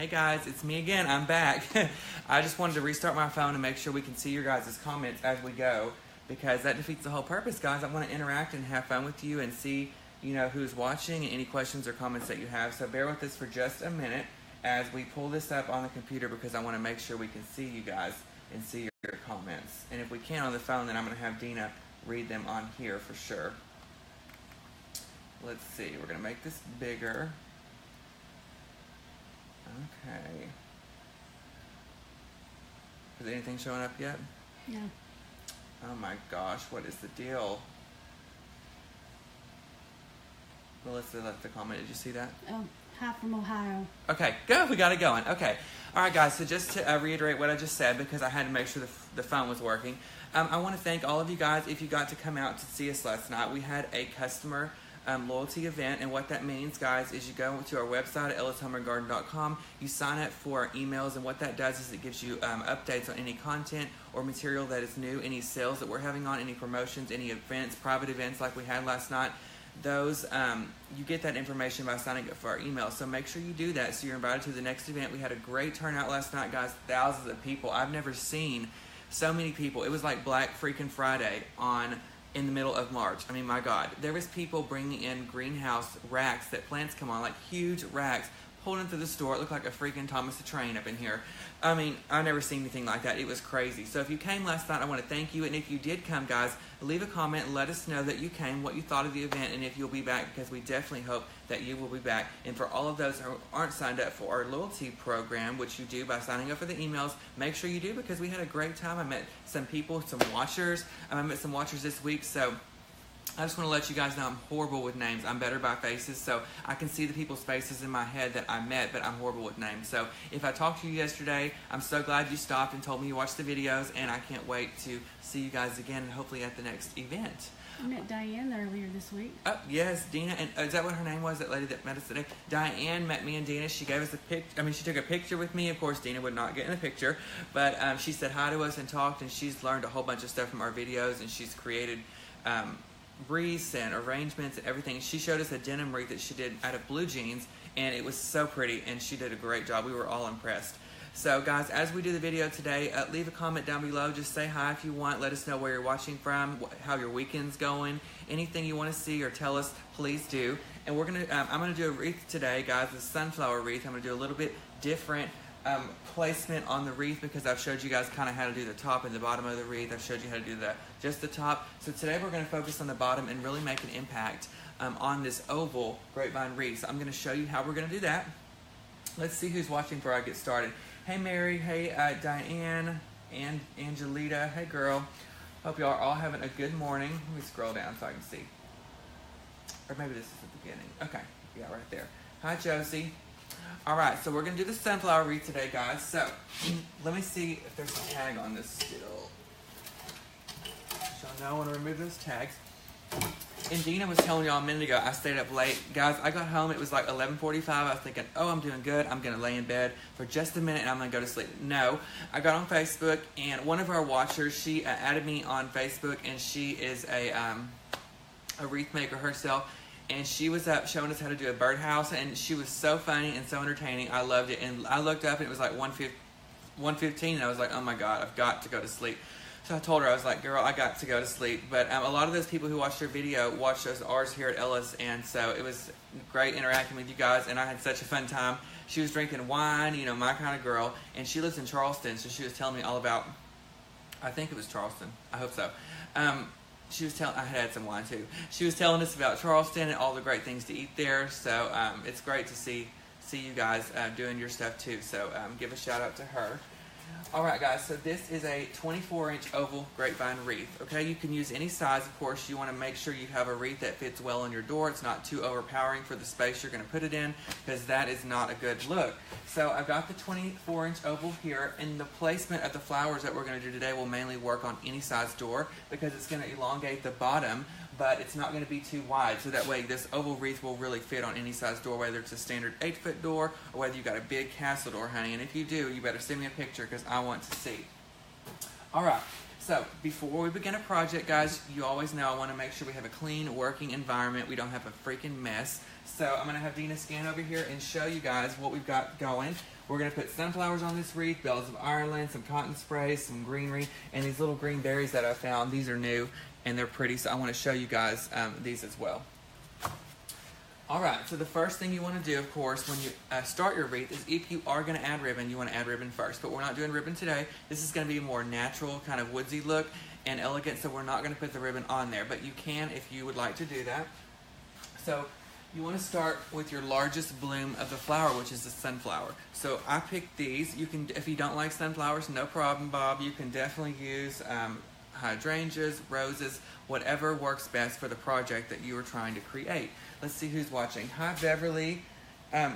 Hey guys, it's me again. I'm back. I just wanted to restart my phone and make sure we can see your guys' comments as we go, because that defeats the whole purpose, guys. I want to interact and have fun with you and see, who's watching and any questions or comments that you have. So bear with us for just a minute as we pull this up on the computer, because I want to make sure we can see you guys and see your comments. And if we can on the phone, then I'm going to have Dina read them on here for sure. Let's see. We're going to make this bigger. Okay. Is anything showing up yet? No. Oh my gosh, what is the deal? Melissa left the comment. Did you see that? Oh, hi from Ohio. Okay, good. We got it going. Okay. All right, guys. So just to reiterate what I just said, because I had to make sure the phone was working, I want to thank all of you guys if you got to come out to see us last night. We had a customer loyalty event, and what that means, guys, is you go to our website at ellishomeandgarden.com, you sign up for our emails, and what that does is it gives you updates on any content or material that is new, any sales that we're having on, any promotions, any events, private events like we had last night. Those, you get that information by signing up for our email, so make sure you do that so you're invited to the next event. We had a great turnout last night, guys, thousands of people. I've never seen so many people. It was like Black freaking Friday in the middle of March. I mean, my God. There was people bringing in greenhouse racks that plants come on, like huge racks, pulled into the store. It looked like a freaking Thomas the Train up in here. I mean, I've never seen anything like that. It was crazy. So if you came last night, I want to thank you. And if you did come, guys, leave a comment and let us know that you came, what you thought of the event, and if you'll be back, because we definitely hope that you will be back. And for all of those who aren't signed up for our loyalty program, which you do by signing up for the emails, make sure you do, because we had a great time. I met some people, some watchers. I met some watchers this week, so I just want to let you guys know I'm horrible with names. I'm better by faces, so I can see the people's faces in my head that I met, but I'm horrible with names. So if I talked to you yesterday, I'm so glad you stopped and told me you watched the videos, and I can't wait to see you guys again, and hopefully at the next event. I met Diane earlier this week. Oh, yes, Dina. And is that what her name was, that lady that met us today? Diane met me and Dina. She gave us a picture. I mean, she took a picture with me. Of course, Dina would not get in the picture, but she said hi to us and talked, and she's learned a whole bunch of stuff from our videos, and she's created wreaths and arrangements and everything. She showed us a denim wreath that she did out of blue jeans, and it was so pretty, and she did a great job. We were all impressed. So guys, as we do the video today, leave a comment down below. Just say hi if you want. Let us know where you're watching from, how your weekend's going, anything you want to see or tell us, please do. And we're gonna I'm gonna do a wreath today, guys, the sunflower wreath. I'm gonna do a little bit different placement on the wreath, because I've showed you guys kind of how to do the top and the bottom of the wreath. I've showed you how to do just the top. So today we're going to focus on the bottom and really make an impact on this oval grapevine wreath. So I'm going to show you how we're going to do that. Let's see who's watching before I get started. Hey Mary, hey Diane, and Angelita, hey girl. Hope y'all are all having a good morning. Let me scroll down so I can see. Or maybe this is the beginning. Okay, yeah, right there. Hi Josie. Alright, so we're going to do the sunflower wreath today, guys. So, let me see if there's a tag on this still. Y'all know I want to remove those tags. And Dina was telling y'all a minute ago, I stayed up late. Guys, I got home, it was like 11:45. I was thinking, oh, I'm doing good. I'm going to lay in bed for just a minute and I'm going to go to sleep. No, I got on Facebook, and one of our watchers, she added me on Facebook, and she is a wreath maker herself. And she was up showing us how to do a birdhouse, and she was so funny and so entertaining. I loved it. And I looked up, and it was like 1:15, and I was like, oh my God, I've got to go to sleep. So I told her, I was like, girl, I got to go to sleep. But a lot of those people who watched her video watched ours here at Ellis, and so it was great interacting with you guys, and I had such a fun time. She was drinking wine, my kind of girl, and she lives in Charleston, so she was telling me all about, I think it was Charleston. I hope so. She was telling, I had some wine too. She was telling us about Charleston and all the great things to eat there. So it's great to see you guys doing your stuff too. So give a shout out to her. All right, guys. So this is a 24-inch oval grapevine wreath. Okay, you can use any size. Of course, you want to make sure you have a wreath that fits well on your door. It's not too overpowering for the space you're going to put it in, because that is not a good look. So I've got the 24-inch oval here, and the placement of the flowers that we're going to do today will mainly work on any size door, because it's going to elongate the bottom, but it's not going to be too wide. So that way this oval wreath will really fit on any size door, whether it's a standard 8-foot door or whether you've got a big castle door, honey. And if you do, you better send me a picture, because I want to see. All right. So before we begin a project, guys, you always know I want to make sure we have a clean working environment. We don't have a freaking mess. So I'm going to have Dina scan over here and show you guys what we've got going. We're going to put sunflowers on this wreath, bells of Ireland, some cotton sprays, some greenery, and these little green berries that I found. These are new and they're pretty, so I want to show you guys these as well. All right, so the first thing you want to do, of course, when you start your wreath is if you are going to add ribbon, you want to add ribbon first. But we're not doing ribbon today. This is going to be a more natural, kind of woodsy look and elegant, so we're not going to put the ribbon on there. But you can if you would like to do that. So you want to start with your largest bloom of the flower, which is the sunflower. So I picked these. You can, if you don't like sunflowers, no problem, Bob. You can definitely use hydrangeas, roses, whatever works best for the project that you are trying to create. Let's see who's watching. Hi, Beverly.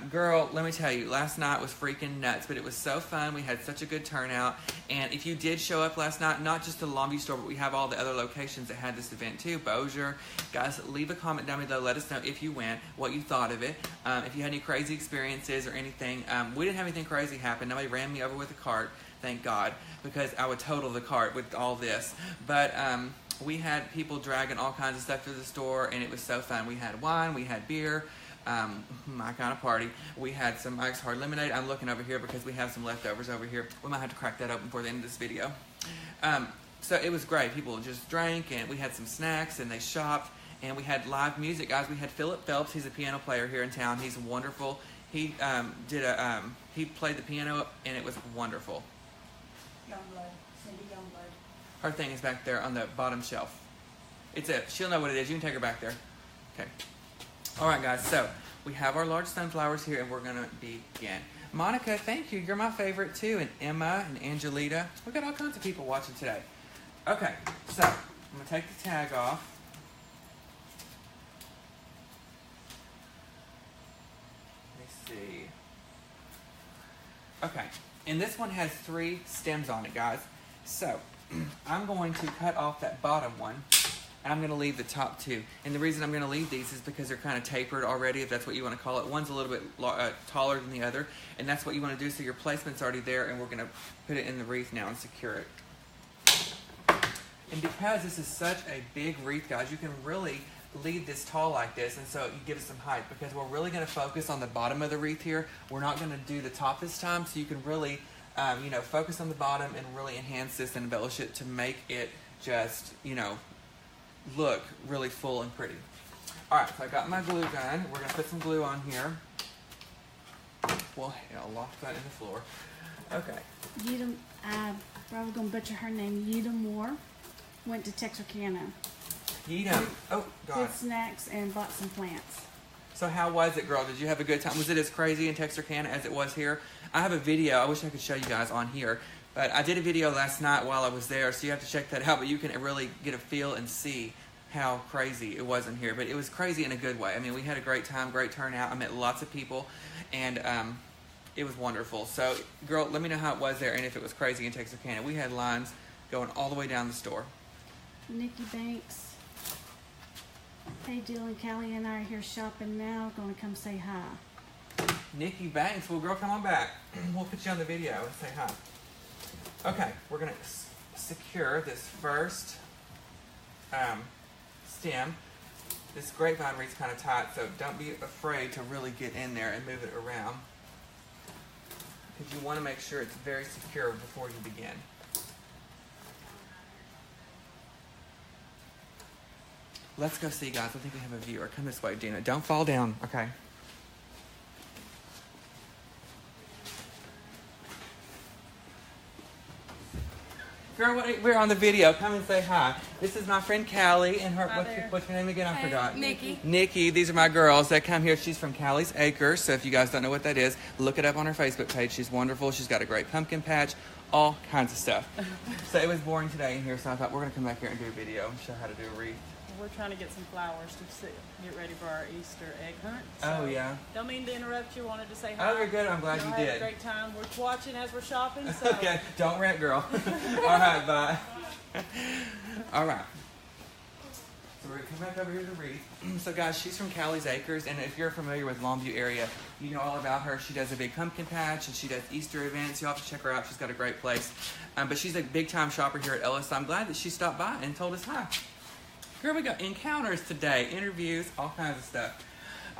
Girl, let me tell you, last night was freaking nuts, but it was so fun. We had such a good turnout. And if you did show up last night, not just the Longview store, but we have all the other locations that had this event too. Bossier. Guys, leave a comment down below. Let us know if you went, what you thought of it. If you had any crazy experiences or anything. We didn't have anything crazy happen. Nobody ran me over with a cart, thank God, because I would total the cart with all this. But we had people dragging all kinds of stuff to the store, and it was so fun. We had wine, we had beer, my kind of party. We had some Mike's Hard Lemonade. I'm looking over here because we have some leftovers over here. We might have to crack that open before the end of this video. So it was great. People just drank, and we had some snacks, and they shopped, and we had live music, guys. We had Philip Phelps. He's a piano player here in town. He's wonderful. He he played the piano, and it was wonderful. Youngblood. Cindy Youngblood. Her thing is back there on the bottom shelf. She'll know what it is. You can take her back there. Okay. All right, guys. So we have our large sunflowers here, and we're going to begin. Monica, thank you. You're my favorite, too. And Emma and Angelita. We got all kinds of people watching today. Okay. So I'm going to take the tag off. Let me see. Okay. And this one has 3 stems on it, guys. So I'm going to cut off that bottom one, and I'm going to leave the top 2. And the reason I'm going to leave these is because they're kind of tapered already, if that's what you want to call it. One's a little bit taller than the other, and that's what you want to do, so your placement's already there, and we're going to put it in the wreath now and secure it. And because this is such a big wreath, guys, you can really leave this tall like this, and so you give it some height, because we're really going to focus on the bottom of the wreath here. We're not going to do the top this time, so you can really focus on the bottom and really enhance this and embellish it to make it just, look really full and pretty. All right, so I got my glue gun. We're going to put some glue on here. Well, I'll lock that in the floor. Okay. Yedam, I'm probably going to butcher her name. Yedam Moore went to Texarkana. Yedam. Oh, God. Good snacks and bought some plants. So how was it, girl? Did you have a good time? Was it as crazy in Texarkana as it was here? I have a video. I wish I could show you guys on here. But I did a video last night while I was there, so you have to check that out. But you can really get a feel and see how crazy it was in here. But it was crazy in a good way. I mean, we had a great time, great turnout. I met lots of people, and it was wonderful. So, girl, let me know how it was there and if it was crazy in Texarkana. We had lines going all the way down the store. Nikki Banks. Hey, Jill and Callie and I are here shopping now. Going to come say hi. Nikki Banks. Well, girl, come on back. We'll put you on the video and say hi. Okay, we're going to secure this first stem. This grapevine wreath's kind of tight, so don't be afraid to really get in there and move it around, because you want to make sure it's very secure before you begin. Let's go see, guys. I think we have a viewer. Come this way, Dina. Don't fall down, okay? Girl, we're on the video. Come and say hi. This is my friend Callie, and her. What's your name again? I forgot. Nikki. Nikki. These are my girls that come here. She's from Callie's Acres. So if you guys don't know what that is, look it up on her Facebook page. She's wonderful. She's got a great pumpkin patch, all kinds of stuff. So it was boring today in here, so I thought we're gonna come back here and do a video and show how to do a wreath. We're trying to get some flowers to get ready for our Easter egg hunt. Oh, yeah. Don't mean to interrupt you. Wanted to say hi. Oh, you're good. I'm glad you had did. A great time. We're watching as we're shopping. So. Okay. Don't rant, girl. All right. Bye. All right. So we're going to come back over here to the wreath. So, guys, she's from Callie's Acres, and if you're familiar with Longview area, you know all about her. She does a big pumpkin patch, and she does Easter events. You'll have to check her out. She's got a great place. But she's a big-time shopper here at Ellis, so I'm glad that she stopped by and told us hi. Girl, we got encounters today, interviews, all kinds of stuff.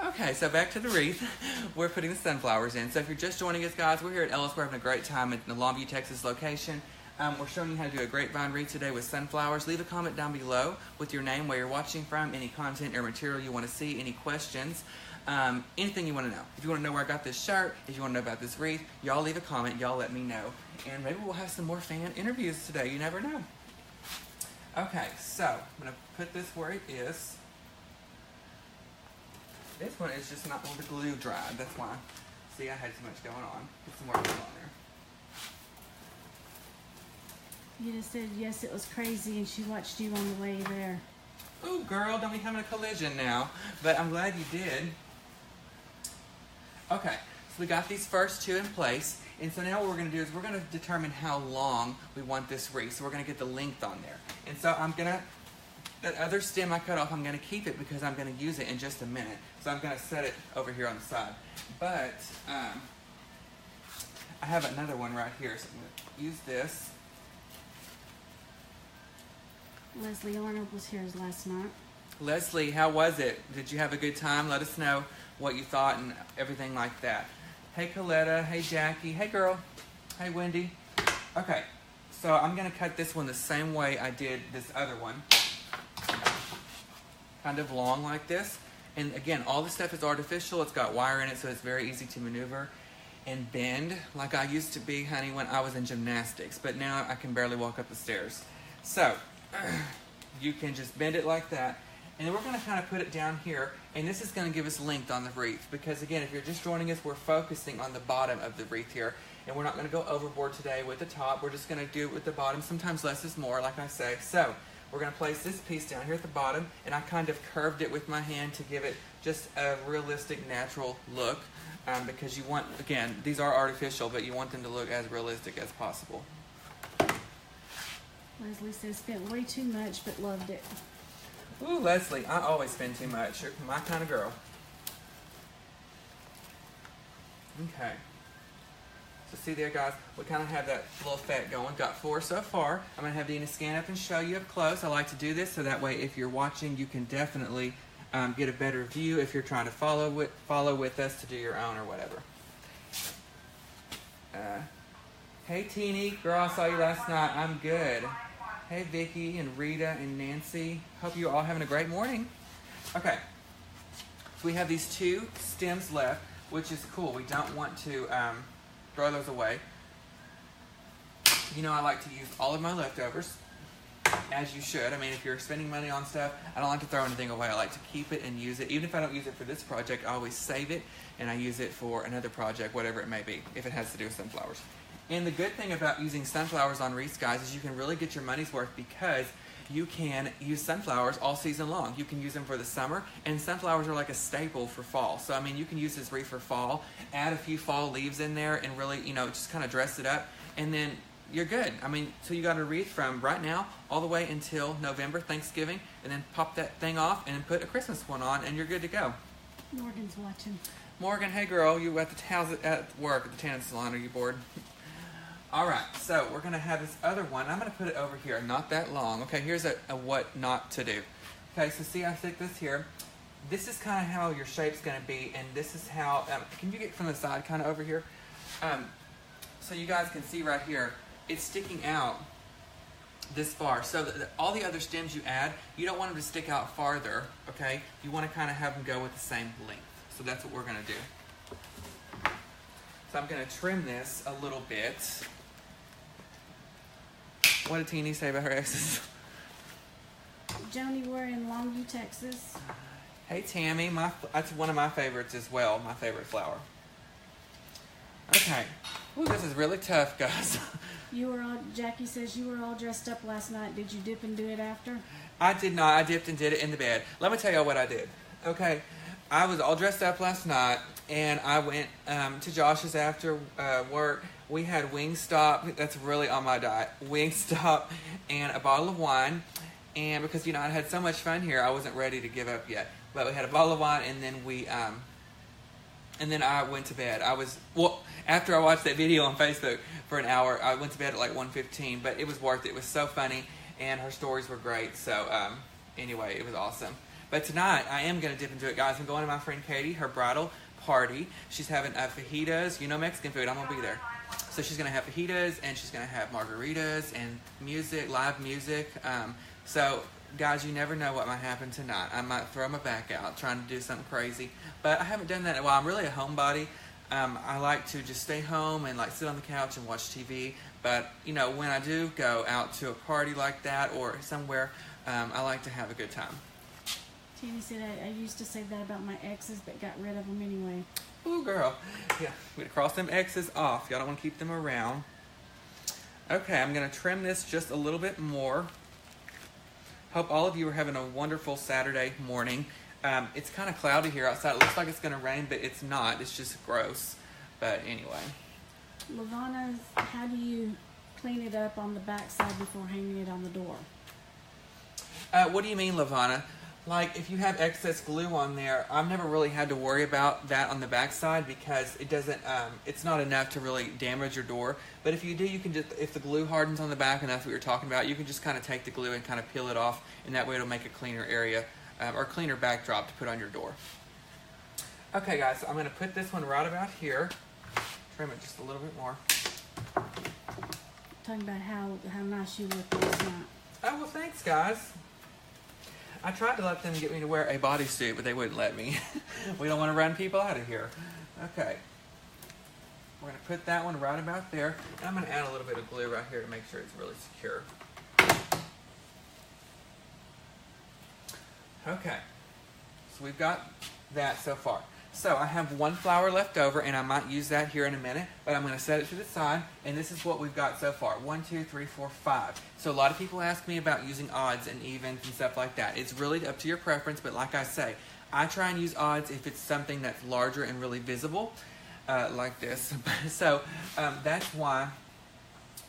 Okay, so back to the wreath. We're putting the sunflowers in. So if you're just joining us, guys, we're here at Ellis. We're having a great time at the Longview, Texas location. We're showing you how to do a grapevine wreath today with sunflowers. Leave a comment down below with your name, where you're watching from, any content or material you want to see, any questions, anything you want to know. If you want to know where I got this shirt, if you want to know about this wreath, y'all leave a comment, y'all let me know. And maybe we'll have some more fan interviews today. You never know. Okay, so I'm going to put this where it is. This one is just not all the glue dried. That's why. See, I had too much going on. Put some more glue on there. You just said yes, it was crazy, and she watched you on the way there. Ooh, girl, don't be having a collision now. But I'm glad you did. Okay, so we got these first two in place. And so now what we're going to do is we're going to determine how long we want this wreath. So we're going to get the length on there. And so I'm going to, that other stem I cut off, I'm going to keep it because I'm going to use it in just a minute. So I'm going to set it over here on the side. But I have another one right here. So I'm going to use this. Leslie Arnold was here last night. Leslie, how was it? Did you have a good time? Let us know what you thought and everything like that. Hey, Coletta. Hey, Jackie. Hey, girl. Hey, Wendy. Okay, so I'm going to cut this one the same way I did this other one. Kind of long like this. And again, all the stuff is artificial. It's got wire in it, so it's very easy to maneuver and bend like I used to be, honey, when I was in gymnastics. But now I can barely walk up the stairs. So you can just bend it like that. And then we're going to kind of put it down here, and this is going to give us length on the wreath. Because again, if you're just joining us, we're focusing on the bottom of the wreath here. And we're not going to go overboard today with the top. We're just going to do it with the bottom. Sometimes less is more, like I say. So we're going to place this piece down here at the bottom, and I kind of curved it with my hand to give it just a realistic, natural look. Because you want, again, these are artificial, but you want them to look as realistic as possible. Leslie says spent way too much, but loved it. Ooh, Leslie, I always spend too much. You're my kind of girl. Okay. So see there, guys, we kind of have that little effect going. Got 4 so far. I'm going to have Dina scan up and show you up close. I like to do this so that way if you're watching, you can definitely get a better view if you're trying to follow with us to do your own or whatever. Hey, Teeny. Girl, I saw you last night. I'm good. Hey, Vicky and Rita and Nancy. Hope you're all having a great morning. Okay. So we have these 2 stems left, which is cool. We don't want to throw those away. You know, I like to use all of my leftovers, as you should. I mean, if you're spending money on stuff, I don't like to throw anything away. I like to keep it and use it. Even if I don't use it for this project, I always save it, and I use it for another project, whatever it may be, if it has to do with sunflowers. And the good thing about using sunflowers on wreaths, guys, is you can really get your money's worth because you can use sunflowers all season long. You can use them for the summer, and sunflowers are like a staple for fall. So, I mean, you can use this wreath for fall, add a few fall leaves in there, and really, you know, just kind of dress it up, and then you're good. I mean, so you got a wreath from right now all the way until November, Thanksgiving, and then pop that thing off and put a Christmas one on, and you're good to go. Morgan's watching. Morgan, hey girl, you at work at the tanning salon? Are you bored? All right, so we're going to have this other one. I'm going to put it over here, not that long. Okay, here's a what not to do. Okay, so see, I stick this here. This is kind of how your shape's going to be, and this is how, can you get from the side kind of over here? So you guys can see right here, it's sticking out this far. So all the other stems you add, you don't want them to stick out farther, okay? You want to kind of have them go with the same length. So that's what we're going to do. So I'm going to trim this a little bit. What did Teeny say about her exes? Joni, we're in Longview, Texas. Hey, Tammy. That's one of my favorites as well, my favorite flower. Okay. Ooh, this is really tough, guys. Jackie says you were all dressed up last night. Did you dip and do it after? I did not. I dipped and did it in the bed. Let me tell you what I did. Okay. I was all dressed up last night, and I went to Josh's after work. We had Wingstop. That's really on my diet. Wingstop and a bottle of wine. And because, you know, I had so much fun here, I wasn't ready to give up yet. But we had a bottle of wine, and then then I went to bed. After I watched that video on Facebook for an hour, I went to bed at like 1:15. But it was worth it. It was so funny, and her stories were great. So anyway, it was awesome. But tonight, I am going to dip into it, guys. I'm going to my friend Katie, her bridal party. She's having fajitas. You know Mexican food. I'm going to be there. So she's going to have fajitas, and she's going to have margaritas and music, live music. So, guys, you never know what might happen tonight. I might throw my back out trying to do something crazy. But I haven't done that in a while. I'm really a homebody. I like to just stay home and like sit on the couch and watch TV. But, you know, when I do go out to a party like that or somewhere, I like to have a good time. Tammy said I used to say that about my exes, but got rid of them anyway. Ooh, girl. Yeah, we're going to cross them exes off. Y'all don't want to keep them around. Okay, I'm going to trim this just a little bit more. Hope all of you are having a wonderful Saturday morning. It's kind of cloudy here outside. It looks like it's going to rain, but it's not. It's just gross. But anyway. Lavana, how do you clean it up on the back side before hanging it on the door? What do you mean, Lavana? Like, if you have excess glue on there, I've never really had to worry about that on the back side because it doesn't, it's not enough to really damage your door. But if you do, you can just, if the glue hardens on the back, and that's what you're talking about, you can just kind of take the glue and kind of peel it off, and that way it'll make a cleaner area, or cleaner backdrop to put on your door. Okay, guys, so I'm going to put this one right about here. Trim it just a little bit more. Talking about how nice you look last night. Oh, well, thanks, guys. I tried to let them get me to wear a bodysuit, but they wouldn't let me. We don't want to run people out of here. Okay. We're going to put that one right about there. And I'm going to add a little bit of glue right here to make sure it's really secure. Okay. So we've got that so far. So I have one flower left over, and I might use that here in a minute, but I'm going to set it to the side, and this is what we've got so far. 1, 2, 3, 4, 5. So a lot of people ask me about using odds and evens and stuff like that. It's really up to your preference, but like I say, I try and use odds if it's something that's larger and really visible, like this. So that's why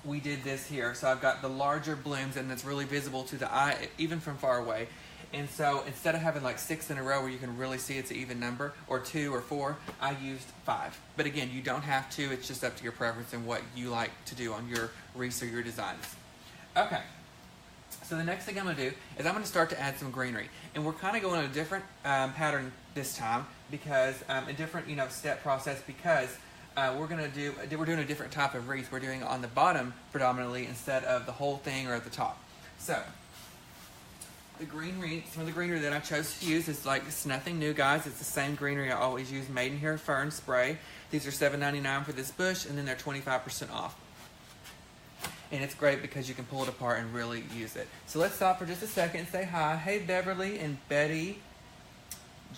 we did this here. So I've got the larger blooms, and that's really visible to the eye, even from far away. And so instead of having like 6 in a row where you can really see it's an even number, or 2 or 4, I used 5. But again, you don't have to. It's just up to your preference and what you like to do on your wreaths or your designs. Okay. So the next thing I'm going to do is I'm going to start to add some greenery. And we're kind of going a different pattern this time because a different, step process because we're doing a different type of wreath. We're doing it on the bottom predominantly instead of the whole thing or at the top. So the greenery, some of the greenery that I chose to use is it's nothing new, guys. It's the same greenery I always use, Maidenhair Fern Spray. These are $7.99 for this bush, and then they're 25% off. And it's great because you can pull it apart and really use it. So let's stop for just a second and say hi. Hey, Beverly and Betty,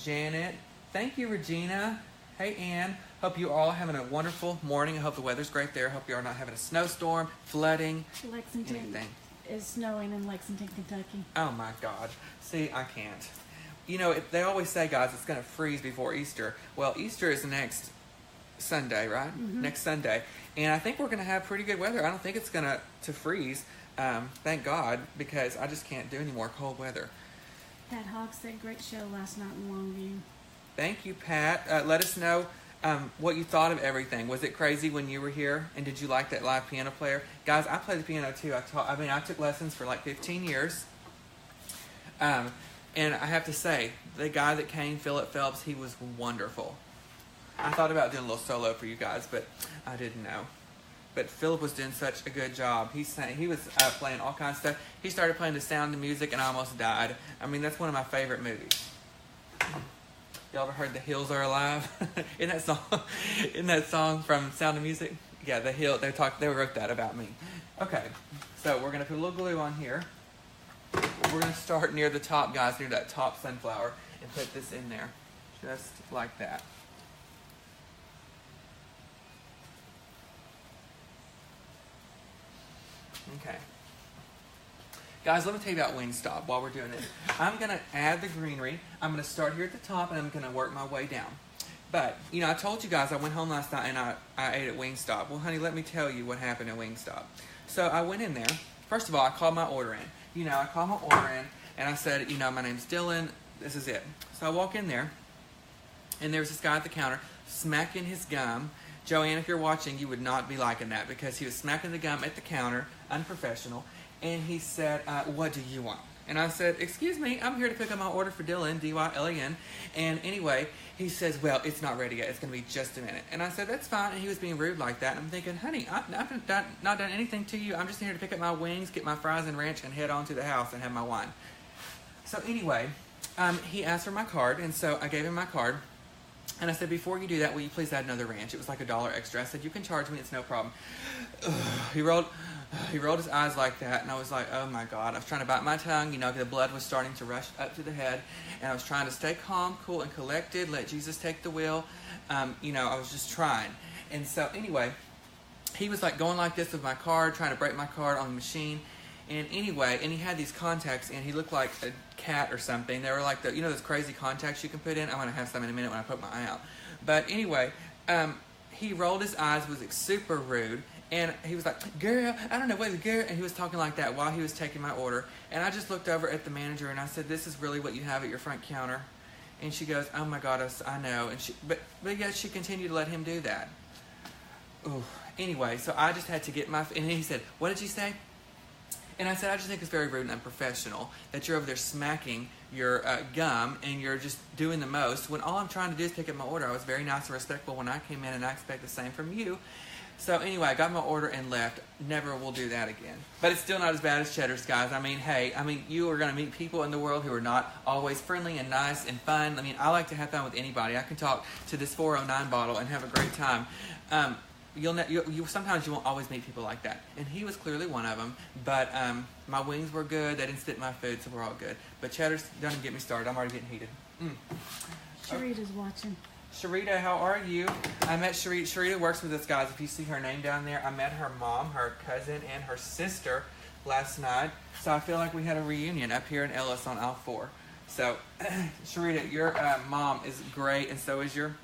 Janet. Thank you, Regina. Hey, Ann. Hope you all are having a wonderful morning. I hope the weather's great there. Hope you are not having a snowstorm, flooding, Lexington anything. is snowing in Lexington, Kentucky. Oh my God. See, I can't. They always say, guys, it's going to freeze before Easter. Well, Easter is next Sunday, right? Mm-hmm. Next Sunday. And I think we're going to have pretty good weather. I don't think it's going to freeze. Thank God, because I just can't do any more cold weather. Pat Hogg said great show last night in Longview. Thank you, Pat. Let us know what you thought of everything. Was it crazy when you were here? And did you like that live piano player? Guys, I play the piano too. I took lessons for like 15 years. And I have to say, the guy that came, Philip Phelps, he was wonderful. I thought about doing a little solo for you guys, but I didn't know. But Philip was doing such a good job. He was playing all kinds of stuff. He started playing The Sound of Music, and I almost died. I mean, that's one of my favorite movies. Y'all ever heard The Hills Are Alive? Isn't that song from Sound of Music? Yeah, The Hill. They wrote that about me. Okay, so we're gonna put a little glue on here. We're gonna start near the top, guys, near that top sunflower, and put this in there, just like that. Okay. Guys, let me tell you about Wingstop while we're doing this. I'm going to add the greenery. I'm going to start here at the top, and I'm going to work my way down. But, I told you guys I went home last night, and I ate at Wingstop. Well, honey, let me tell you what happened at Wingstop. So I went in there. First of all, I called my order in. I called my order in, and I said, my name's Dylan. This is it. So I walk in there, and there's this guy at the counter smacking his gum. Joanne, if you're watching, you would not be liking that because he was smacking the gum at the counter, unprofessional. And he said, what do you want? And I said, excuse me, I'm here to pick up my order for Dylan, D-Y-L-A-N. And anyway, he says, well, it's not ready yet. It's going to be just a minute. And I said, that's fine. And he was being rude like that. And I'm thinking, honey, I've not done anything to you. I'm just here to pick up my wings, get my fries and ranch, and head on to the house and have my wine. So anyway, he asked for my card. And so I gave him my card. And I said, before you do that, will you please add another ranch? It was like $1 extra. I said, you can charge me. It's no problem. He rolled his eyes like that, and I was like, oh my God. I was trying to bite my tongue. You know, the blood was starting to rush up to the head, and I was trying to stay calm, cool, and collected, let Jesus take the wheel. You know, I was just trying. And so anyway, he was like going like this with my card, trying to break my card on the machine. And anyway, and he had these contacts, and he looked like a cat or something. They were like you know those crazy contacts you can put in? I'm going to have some in a minute when I put my eye out. But anyway, he rolled his eyes, was super rude, and he was like, girl, I don't know what the girl, and he was talking like that while he was taking my order. And I just looked over at the manager, and I said, this is really what you have at your front counter? And she goes, oh my God, I know. And but yet she continued to let him do that. Ooh. Anyway, so I just had to get my, and he said, what did you say? And I said, I just think it's very rude and unprofessional that you're over there smacking your gum and you're just doing the most when all I'm trying to do is pick up my order. I was very nice and respectful when I came in, and I expect the same from you. So anyway, I got my order and left. Never will do that again. But it's still not as bad as Cheddar's, guys. I mean, hey, you are going to meet people in the world who are not always friendly and nice and fun. I mean, I like to have fun with anybody. I can talk to this 409 bottle and have a great time. Sometimes you won't always meet people like that, and he was clearly one of them. But my wings were good. They didn't spit my food, so we're all good. But Cheddar's doesn't get me started. I'm already getting heated. Sharita's watching. Sharita, how are you? I met Sharita. Sharita works with us, guys. If you see her name down there, I met her mom, her cousin, and her sister last night. So I feel like we had a reunion up here in Ellis on aisle 4. So, Sharita, your mom is great, and so is your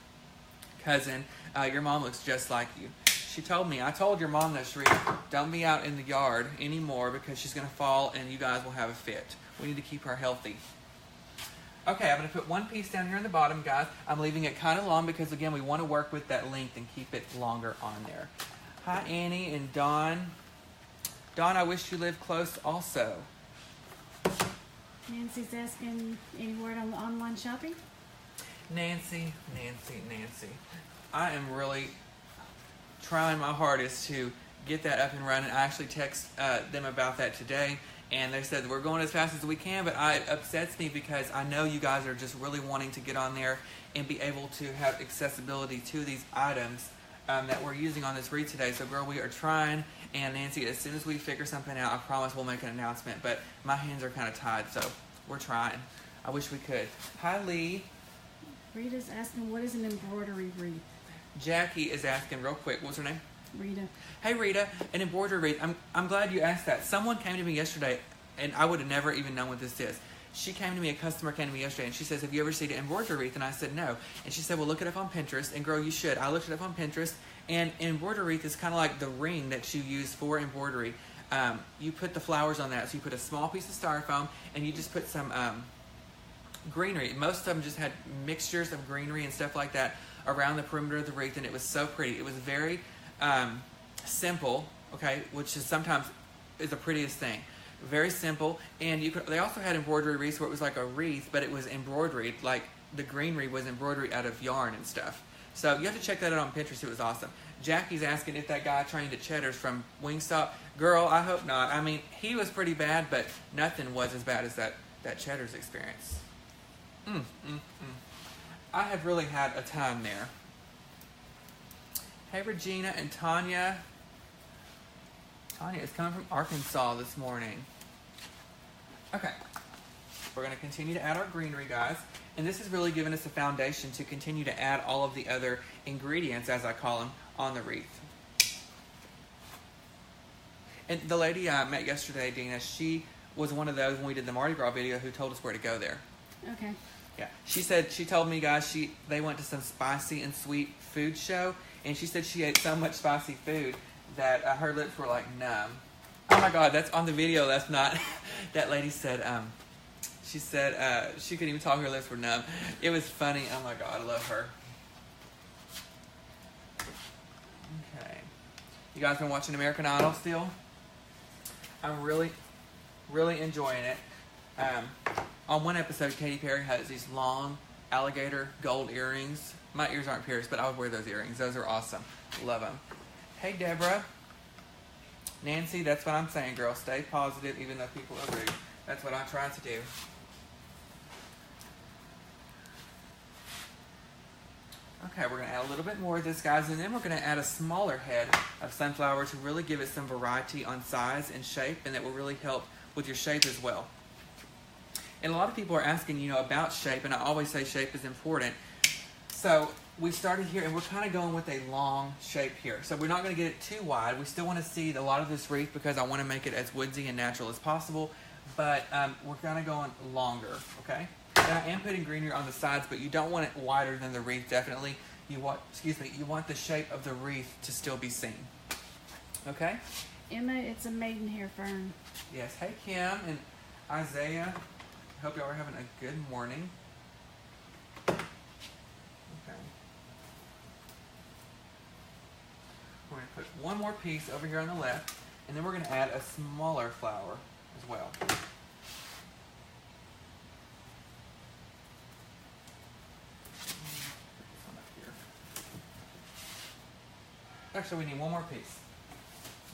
cousin. Your mom looks just like you. She told me, I told your mom that, Sharita, don't be out in the yard anymore because she's going to fall and you guys will have a fit. We need to keep her healthy. Okay, I'm going to put one piece down here in the bottom, guys. I'm leaving it kind of long because, again, we want to work with that length and keep it longer on there. Hi, Annie and Dawn. Dawn, I wish you lived close also. Nancy's asking, any word on the online shopping? Nancy. I am really trying my hardest to get that up and running. I actually text them about that today, and they said we're going as fast as we can, but it upsets me because I know you guys are just really wanting to get on there and be able to have accessibility to these items that we're using on this Wreath today. So, girl, we are trying, and Nancy, as soon as we figure something out, I promise we'll make an announcement, but my hands are kind of tied, so we're trying. I wish we could. Hi, Lee. Rita's asking, what is an embroidery wreath? Jackie is asking real quick. What's her name? Rita. Hey, Rita, an embroidery wreath. I'm glad you asked that. Someone came to me yesterday, and I would have never even known what this is. She came to me, a customer came to me yesterday, and she says, have you ever seen an embroidery wreath? And I said, no. And she said, well, look it up on Pinterest. And girl, you should. I looked it up on Pinterest, and an embroidery wreath is kind of like the ring that you use for embroidery. You put the flowers on that. So you put a small piece of styrofoam, and you just put some greenery. Most of them just had mixtures of greenery and stuff like that around the perimeter of the wreath, and it was so pretty. It was very simple, okay, which is sometimes is the prettiest thing. Very simple, and they also had embroidery wreaths where it was like a wreath, but it was embroidered, like the greenery was embroidery out of yarn and stuff. So you have to check that out on Pinterest. It was awesome. Jackie's asking if that guy trained at Cheddar's from Wingstop. Girl, I hope not. I mean, he was pretty bad, but nothing was as bad as that Cheddar's experience. I have really had a time there. Hey, Regina and Tanya. Tanya is coming from Arkansas this morning. Okay. We're going to continue to add our greenery, guys. And this has really given us a foundation to continue to add all of the other ingredients, as I call them, on the wreath. And the lady I met yesterday, Dina, she was one of those when we did the Mardi Gras video who told us where to go there. Okay. Yeah. She told me, guys, they went to some spicy and sweet food show, and she said she ate so much spicy food that her lips were like numb. Oh my God, that's on the video. That's not. That lady said, she said she couldn't even talk. Her lips were numb. It was funny. Oh my God, I love her. Okay. You guys been watching American Idol still? I'm really, really enjoying it. On one episode, Katy Perry has these long alligator gold earrings. My ears aren't pierced, but I would wear those earrings. Those are awesome. Love them. Hey, Deborah. Nancy, that's what I'm saying, girl. Stay positive, even though people are rude. That's what I'm trying to do. Okay, we're going to add a little bit more of this, guys, and then we're going to add a smaller head of sunflower to really give it some variety on size and shape, and that will really help with your shape as well. And a lot of people are asking, you know, about shape, and I always say shape is important. So we started here, and we're kind of going with a long shape here. So we're not going to get it too wide. We still want to see a lot of this wreath because I want to make it as woodsy and natural as possible, but we're kind of going longer, okay? And I am putting greenery on the sides, but you don't want it wider than the wreath, definitely. You want, you want the shape of the wreath to still be seen. Okay? Emma, it's a maidenhair fern. Yes. Hey, Kim and Isaiah. Hope y'all are having a good morning. Okay. We're going to put one more piece over here on the left, and then we're going to add a smaller flower as well. Actually, we need one more piece.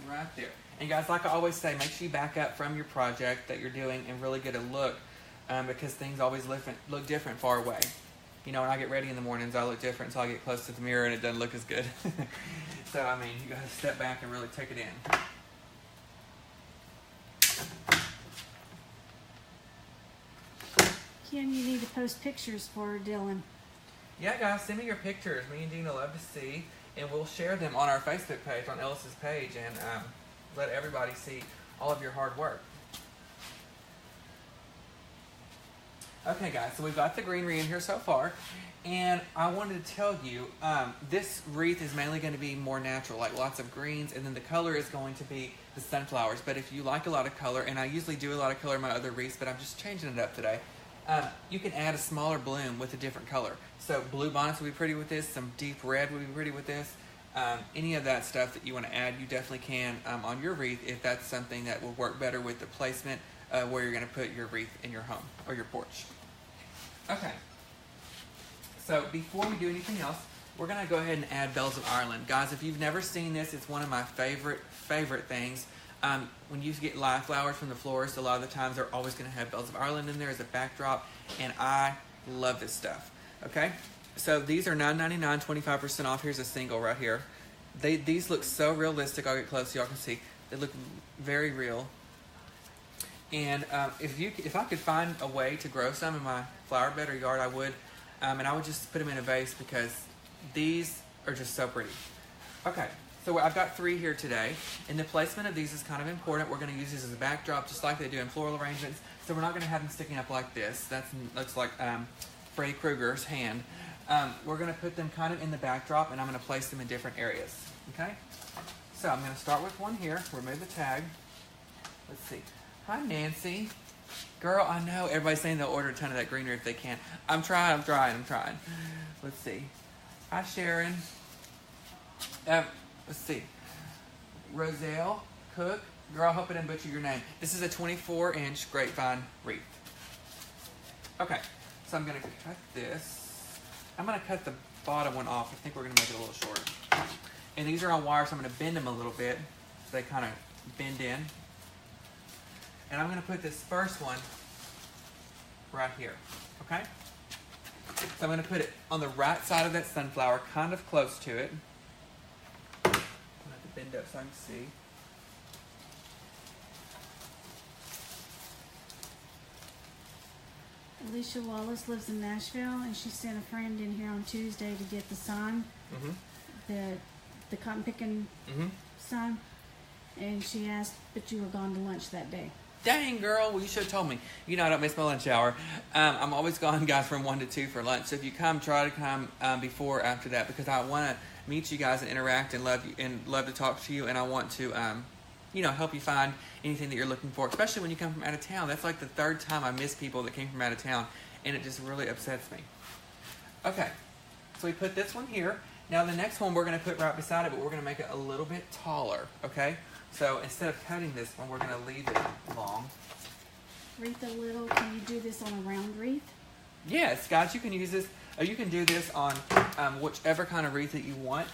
Right there. And guys, like I always say, make sure you back up from your project that you're doing and really get a look because things always look different far away. You know, when I get ready in the mornings, I look different until I get close to the mirror and it doesn't look as good. So, I mean, you got to step back and really take it in. Kim, you need to post pictures for Dylan. Yeah, guys, send me your pictures. Me and Dina love to see. And we'll share them on our Facebook page, on Ellis's page, and let everybody see all of your hard work. Okay, guys, so we've got the greenery in here so far. And I wanted to tell you, this wreath is mainly going to be more natural, like lots of greens, and then the color is going to be the sunflowers. But if you like a lot of color, and I usually do a lot of color in my other wreaths, but I'm just changing it up today, you can add a smaller bloom with a different color. So blue bonnets would be pretty with this. Some deep red would be pretty with this. Any of that stuff that you want to add, you definitely can on your wreath if that's something that will work better with the placement where you're going to put your wreath in your home or your porch. Okay. So before we do anything else, we're going to go ahead and add bells of Ireland. Guys, if you've never seen this, it's one of my favorite things. When you get live flowers from the florist, a lot of the times they're always going to have bells of Ireland in there as a backdrop, and I love this stuff. Okay, so these are $9.99, 25% off. Here's a single right here. These look so realistic. I'll get close so y'all can see. They look very real. And if I could find a way to grow some in my flower bed or yard, I would. And I would just put them in a vase because these are just so pretty. Okay. So I've got 3 here today, and the placement of these is kind of important. We're going to use these as a backdrop just like they do in floral arrangements. So we're not going to have them sticking up like this. That looks like Freddy Krueger's hand. We're going to put them kind of in the backdrop, and I'm going to place them in different areas. Okay? So I'm going to start with one here. Remove the tag. Let's see. Hi, Nancy. Girl, I know everybody's saying they'll order a ton of that greenery if they can. I'm trying. Let's see. Hi, Sharon. Let's see. Roselle Cook. Girl, I hope I didn't butcher your name. This is a 24-inch grapevine wreath. Okay, so I'm going to cut this. I'm going to cut the bottom one off. I think we're going to make it a little shorter. And these are on wire, so I'm going to bend them a little bit so they kind of bend in. And I'm going to put this first one right here. Okay? So I'm going to put it on the right side of that sunflower, kind of close to it. Bend up so I can see. Alicia Wallace lives in Nashville, and she sent a friend in here on Tuesday to get the sign, the cotton picking sign, and she asked, but you were gone to lunch that day. Dang, girl. Well, you should have told me. You know I don't miss my lunch hour. I'm always gone, guys, from 1 to 2 for lunch. So if you come, try to come before or after that because I want to meet you guys and interact and love to talk to you, and I want to help you find anything that you're looking for, especially when you come from out of town. That's like the 3rd time I miss people that came from out of town, and it just really upsets me. Okay, so we put this one here. Now the next one we're going to put right beside it, but we're going to make it a little bit taller, okay? So instead of cutting this one, we're going to leave it long. wreath a little, can you do this on a round wreath? Yes, guys, you can use this. You can do this on whichever kind of wreath that you want.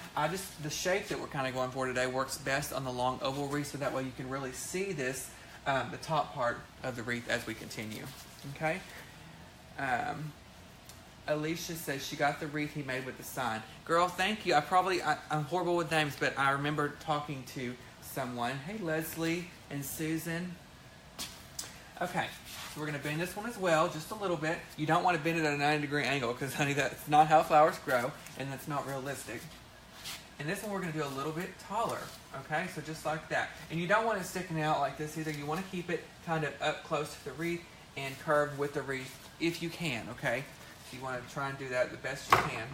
The shape that we're kind of going for today works best on the long oval wreath, so that way you can really see this, the top part of the wreath as we continue. Okay. Alicia says she got the wreath he made with the sign. Girl, thank you. I'm horrible with names, but I remember talking to someone. Hey, Leslie and Susan. Okay, so we're going to bend this one as well, just a little bit. You don't want to bend it at a 90-degree angle because, honey, that's not how flowers grow, and that's not realistic. And this one we're going to do a little bit taller, okay? So just like that. And you don't want it sticking out like this either. You want to keep it kind of up close to the wreath and curved with the wreath if you can, okay? So you want to try and do that the best you can.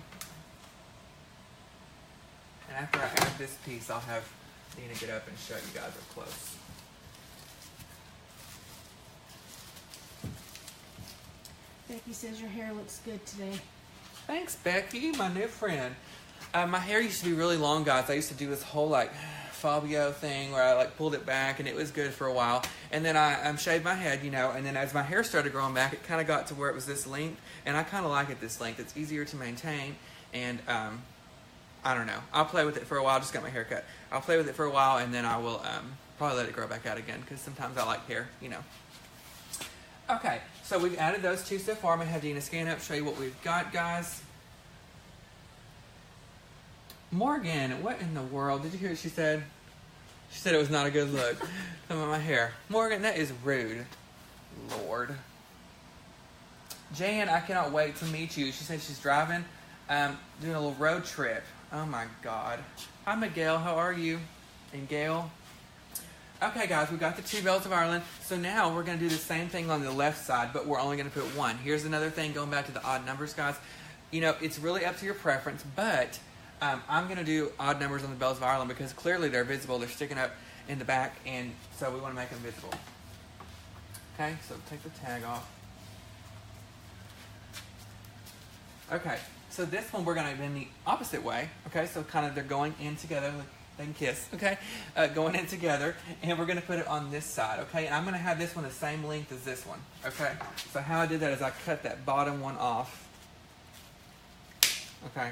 And after I add this piece, I'll have Dina get up and show you guys up close. Becky says your hair looks good today. Thanks, Becky, my new friend. My hair used to be really long, guys. I used to do this whole Fabio thing where I pulled it back, and it was good for a while. And then I shaved my head, and then as my hair started growing back, it kind of got to where it was this length, and I kind of like it this length. It's easier to maintain, and I don't know. I'll play with it for a while. I just got my hair cut. I'll play with it for a while, and then I will probably let it grow back out again because sometimes I like hair, Okay, so we've added those two so far. I'm going to have Dina scan up, show you what we've got, guys. Morgan, what in the world? Did you hear what she said? She said it was not a good look. Come on, my hair. Morgan, that is rude. Lord. Jan, I cannot wait to meet you. She said she's driving, doing a little road trip. Oh, my God. Hi, Miguel. How are you? And Gail? Okay, guys, we got the 2 bells of Ireland. So now we're going to do the same thing on the left side, but we're only going to put 1. Here's another thing, going back to the odd numbers, guys. It's really up to your preference, but I'm going to do odd numbers on the bells of Ireland because clearly they're visible. They're sticking up in the back, and so we want to make them visible. Okay, so take the tag off. Okay, so this one we're going to bend the opposite way. Okay, so kind of they're going in together. They can kiss, okay? Going in together, and we're going to put it on this side, okay? And I'm going to have this one the same length as this one, okay? So how I did that is I cut that bottom one off, okay?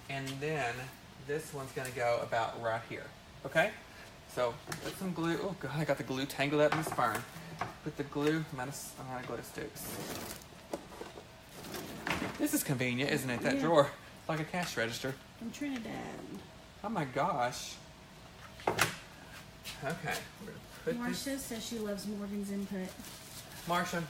And then this one's going to go about right here, okay? So put some glue. Oh, God, I got the glue tangled up in this fern. Put the glue. I'm out of glue sticks. This is convenient, isn't it? That drawer. It's like a cash register. From Trinidad. Oh my gosh. Okay. Marcia says she loves Morgan's input. Marcia,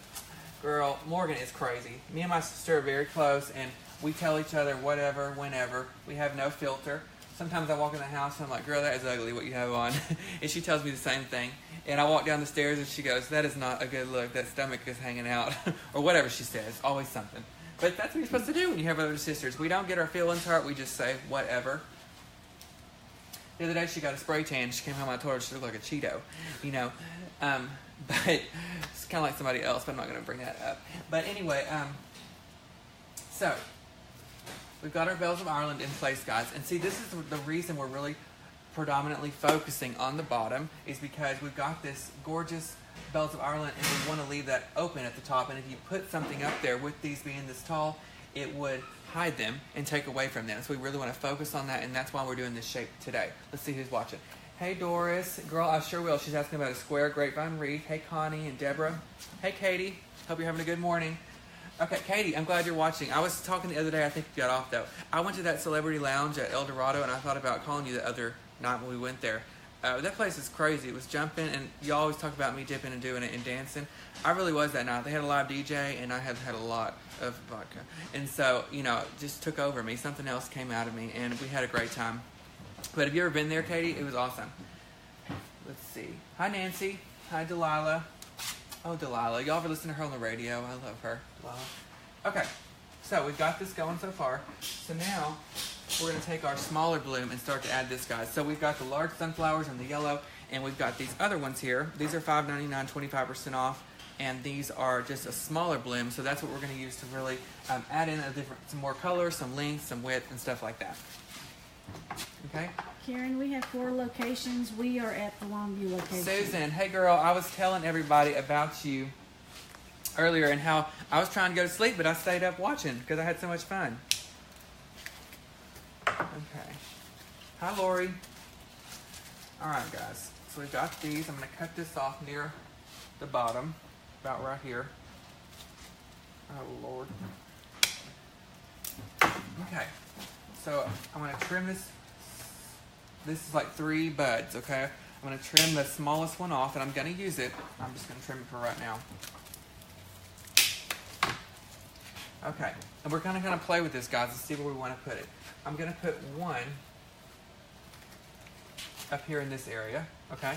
girl, Morgan is crazy. Me and my sister are very close, and we tell each other whatever, whenever. We have no filter. Sometimes I walk in the house and I'm like, girl, that is ugly what you have on. And she tells me the same thing. And I walk down the stairs and she goes, that is not a good look. That stomach is hanging out. Or whatever she says. Always something. But that's what you're supposed to do when you have other sisters. We don't get our feelings hurt. We just say whatever. The other day she got a spray tan. She came home and I told her she looked like a Cheeto. But it's kind of like somebody else, but I'm not going to bring that up. But anyway, so we've got our bells of Ireland in place, guys. And see, this is the reason we're really predominantly focusing on the bottom is because we've got this gorgeous bells of Ireland and we want to leave that open at the top. And if you put something up there with these being this tall, it would hide them and take away from them. So we really want to focus on that, and that's why we're doing this shape today. Let's see who's watching. Hey, Doris. Girl, I sure will. She's asking about a square grapevine wreath. Hey, Connie and Deborah. Hey, Katie. Hope you're having a good morning. Okay, Katie, I'm glad you're watching. I was talking the other day. I think you got off, though. I went to that Celebrity Lounge at El Dorado, and I thought about calling you the other night when we went there. That place is crazy. It was jumping, and you always talk about me dipping and doing it and dancing. I really was that night. They had a live DJ, and I had had a lot of vodka. And so, it just took over me. Something else came out of me, and we had a great time. But have you ever been there, Katie? It was awesome. Let's see. Hi, Nancy. Hi, Delilah. Oh, Delilah. Y'all ever listen to her on the radio? I love her. Delilah. Okay. So we've got this going so far. So now we're going to take our smaller bloom and start to add this, guys. So we've got the large sunflowers in the yellow, and we've got these other ones here. These are $5.99, 25% off, and these are just a smaller bloom. So that's what we're going to use to really add in some more color, some length, some width, and stuff like that. Okay. Karen, we have 4 locations. We are at the Longview location. Susan, hey girl, I was telling everybody about you earlier and how I was trying to go to sleep, but I stayed up watching because I had so much fun. Okay. Hi, Lori. All right, guys. So we've got these. I'm going to cut this off near the bottom, about right here. Oh, Lord. Okay. So I'm going to trim this. This is like 3 buds, okay? I'm going to trim the smallest one off, and I'm going to use it. I'm just going to trim it for right now. Okay. And we're kind of going to play with this, guys, and see where we want to put it. I'm going to put one up here in this area, okay?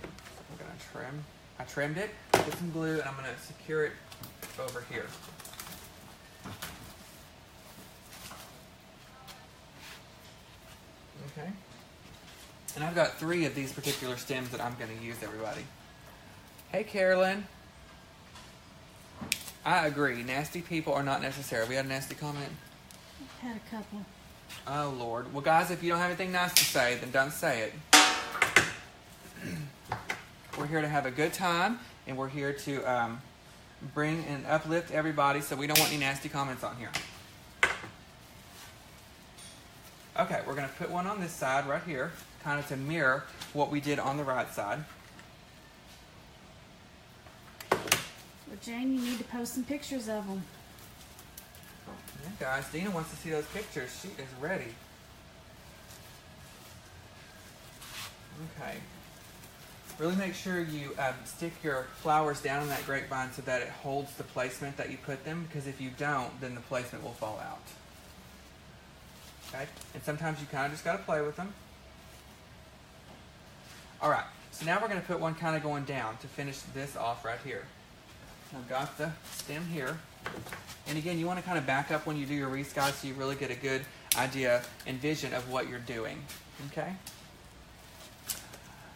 I'm going to trim. I trimmed it, put some glue, and I'm going to secure it over here. Okay. And I've got 3 of these particular stems that I'm going to use, everybody. Hey, Carolyn. I agree. Nasty people are not necessary. We had a nasty comment? I've had a couple. Oh, Lord. Well, guys, if you don't have anything nice to say, then don't say it. We're here to have a good time, and we're here to bring and uplift everybody, so we don't want any nasty comments on here. Okay, we're going to put one on this side right here, kind of to mirror what we did on the right side. Well, Jane, you need to post some pictures of them. Yeah, guys, Dina wants to see those pictures. She is ready. Okay. Really make sure you stick your flowers down in that grapevine so that it holds the placement that you put them, because if you don't, then the placement will fall out. Okay? And sometimes you kind of just got to play with them. All right. So now we're going to put one kind of going down to finish this off right here. I've got the stem here. And again, you want to kind of back up when you do your wreaths, guys, so you really get a good idea and vision of what you're doing. Okay?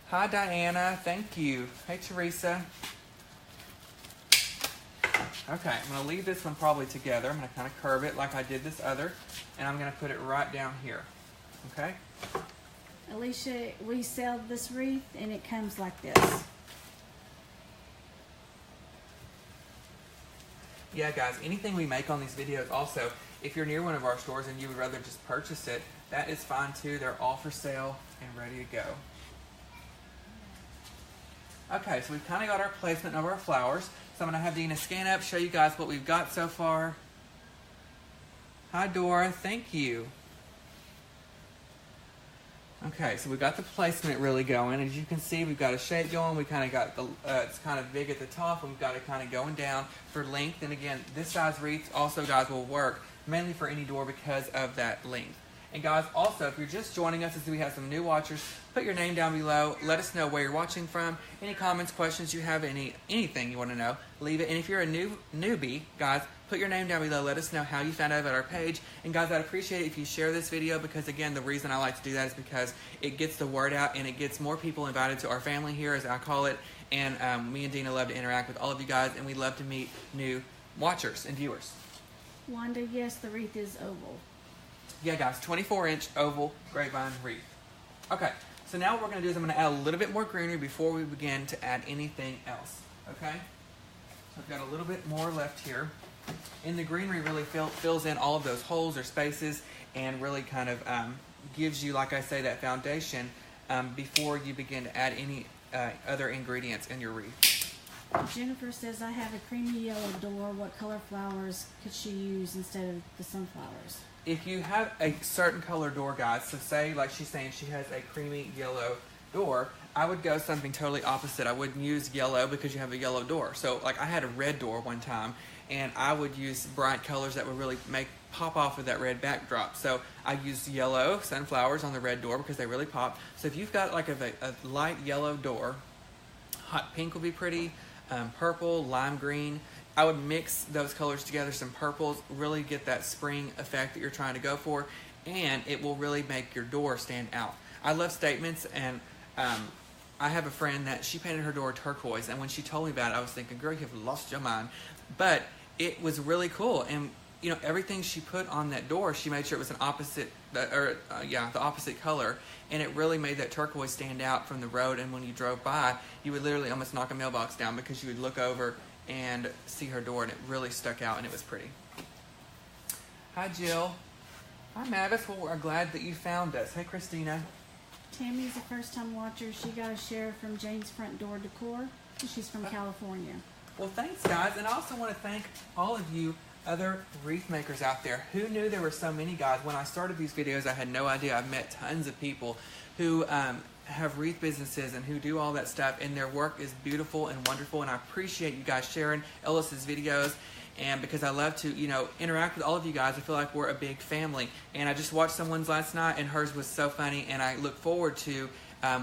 Hi, Diana. Thank you. Hey, Teresa. Okay, I'm going to leave this one probably together. I'm going to kind of curve it like I did this other. And I'm going to put it right down here. Okay? Alicia, we sell this wreath, and it comes like this. Yeah, guys, anything we make on these videos also, if you're near one of our stores and you would rather just purchase it, that is fine too. They're all for sale and ready to go. Okay, so we've kind of got our placement of our flowers. So I'm going to have Dina scan up, show you guys what we've got so far. Hi, Dora. Thank you. Okay, so we've got the placement really going. As you can see, we've got a shape going. We kind of got the, it's kind of big at the top, and we've got it kind of going down for length. And again, this size wreath also, guys, will work mainly for any door because of that length. And guys, also, if you're just joining us as we have some new watchers, put your name down below. Let us know where you're watching from. Any comments, questions you have, anything you want to know, leave it. And if you're a newbie, guys, put your name down below. Let us know how you found out about our page. And guys, I'd appreciate it if you share this video, because again, the reason I like to do that is because it gets the word out and it gets more people invited to our family here, as I call it. And me and Dina love to interact with all of you guys, and we love to meet new watchers and viewers. Wanda, yes, the wreath is oval. Yeah, guys, 24-inch oval grapevine wreath. Okay, so now what we're going to do is I'm going to add a little bit more greenery before we begin to add anything else. Okay? So I've got a little bit more left here. And the greenery really fills in all of those holes or spaces and really kind of gives you, like I say, that foundation before you begin to add any other ingredients in your wreath. Jennifer says, I have a creamy yellow door. What color flowers could she use instead of the sunflowers? If you have a certain color door, guys, so say, like she's saying, she has a creamy yellow door, I would go something totally opposite. I wouldn't use yellow because you have a yellow door. So, like, I had a red door one time, and I would use bright colors that would really pop off with that red backdrop. So I used yellow sunflowers on the red door because they really pop. So if you've got like a light yellow door, hot pink would be pretty, purple, lime green. I would mix those colors together, some purples, really get that spring effect that you're trying to go for, and it will really make your door stand out. I love statements, and I have a friend that she painted her door turquoise, and when she told me about it, I was thinking, girl, you have lost your mind. But it was really cool, and you know, everything she put on that door, she made sure it was an opposite, the opposite color, and it really made that turquoise stand out from the road. And when you drove by, you would literally almost knock a mailbox down because you would look over and see her door, and it really stuck out, and it was pretty. Hi, Jill. Hi, Mavis. Well, we're glad that you found us. Hey, Christina. Tammy's a first-time watcher. She got a share from Jane's Front Door Decor. She's from California. Well, thanks, guys. And I also want to thank all of you other wreath makers out there. Who knew there were so many, guys? When I started these videos, I had no idea. I've met tons of people who have wreath businesses and who do all that stuff, and their work is beautiful and wonderful, and I appreciate you guys sharing Ellis's videos. And because I love to, you know, interact with all of you guys, I feel like we're a big family. And I just watched someone's last night, and hers was so funny, and I look forward to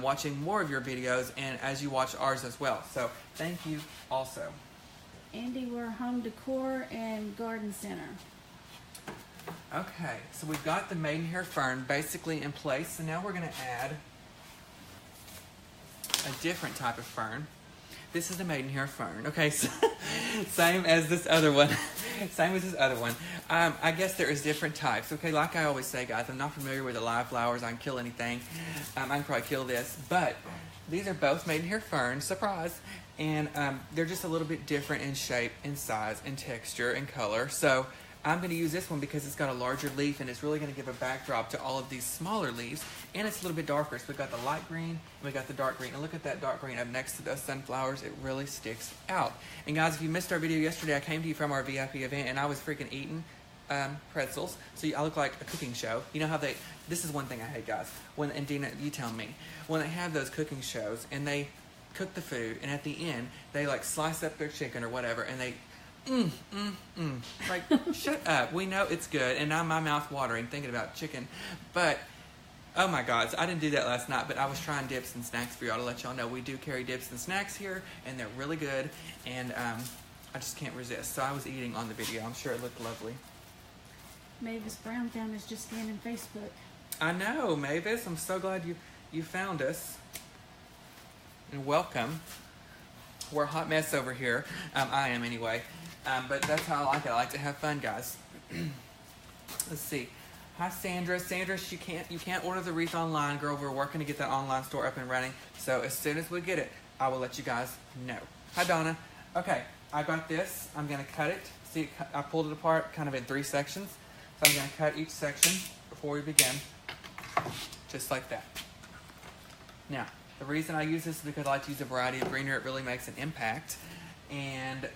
watching more of your videos, and as you watch ours as well. So thank you also. Andy, we're Home Decor and Garden Center. Okay, so we've got the maidenhair fern basically in place. So now we're going to add a different type of fern. This is the maidenhair fern. Okay, so same as this other one. Same as this other one. I guess there is different types. Okay, like I always say, guys, I'm not familiar with the live flowers. I can kill anything. I can probably kill this. But these are both maidenhair ferns. Surprise. And they're just a little bit different in shape and size and texture and color. So I'm going to use this one because it's got a larger leaf, and it's really going to give a backdrop to all of these smaller leaves, and it's a little bit darker. So we've got the light green and we got the dark green, and look at that dark green up next to those sunflowers. It really sticks out. And guys, if you missed our video yesterday, I came to you from our VIP event, and I was freaking eating pretzels. So I look like a cooking show. You know how this is one thing I hate, guys. And Dina, you tell me, when they have those cooking shows and they cook the food, and at the end they like slice up their chicken or whatever, and they like, shut up. We know it's good, and now my mouth watering thinking about chicken. But oh my God, so I didn't do that last night, but I was trying dips and snacks for y'all to let y'all know we do carry dips and snacks here, and they're really good, and I just can't resist. So I was eating on the video. I'm sure it looked lovely. Mavis Browntown is just scanning Facebook. I know, Mavis. I'm so glad you found us. And welcome. We're a hot mess over here. I am anyway. But that's how I like it. I like to have fun, guys. Let's see. Hi, Sandra. Sandra, you can't order the wreath online, girl. We're working to get that online store up and running. So as soon as we get it, I will let you guys know. Hi, Donna. Okay, I got this. I'm going to cut it. See, I pulled it apart kind of in 3 sections. So I'm going to cut each section before we begin. Just like that. Now, the reason I use this is because I like to use a variety of greenery. It really makes an impact. And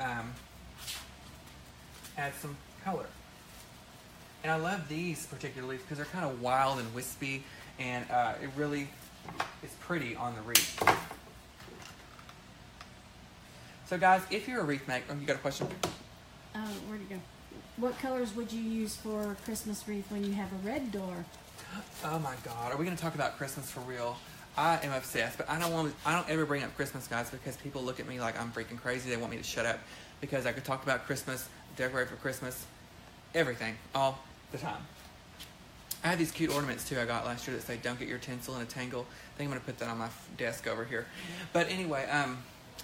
add some color. And I love these particularly because they're kind of wild and wispy, and it really is pretty on the wreath. So guys, if you're a wreath maker, you got a question? Where'd it go? What colors would you use for a Christmas wreath when you have a red door? Oh my God, are we going to talk about Christmas for real? I am obsessed, but I don't ever bring up Christmas, guys, because people look at me like I'm freaking crazy. They want me to shut up because I could talk about Christmas, decorate for Christmas, everything, all the time. I have these cute ornaments too I got last year that say "Don't get your tinsel in a tangle." I think I'm gonna put that on my desk over here. But anyway,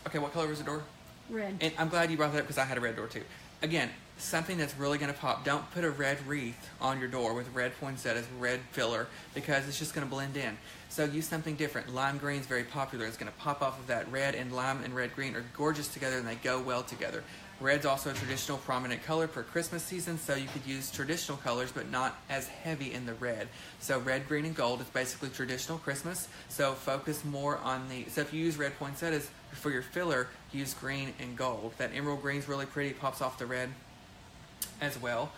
okay, what color was the door? Red. And I'm glad you brought that up because I had a red door too. Again, something that's really gonna pop. Don't put a red wreath on your door with red poinsettias, red filler, because it's just gonna blend in. So use something different. Lime green is very popular. It's gonna pop off of that red, and lime and red green are gorgeous together, and they go well together. Red's also a traditional prominent color for Christmas season, so you could use traditional colors, but not as heavy in the red. So red, green, and gold is basically traditional Christmas, so focus more on so if you use red poinsettias for your filler, use green and gold. That emerald green is really pretty, pops off the red as well.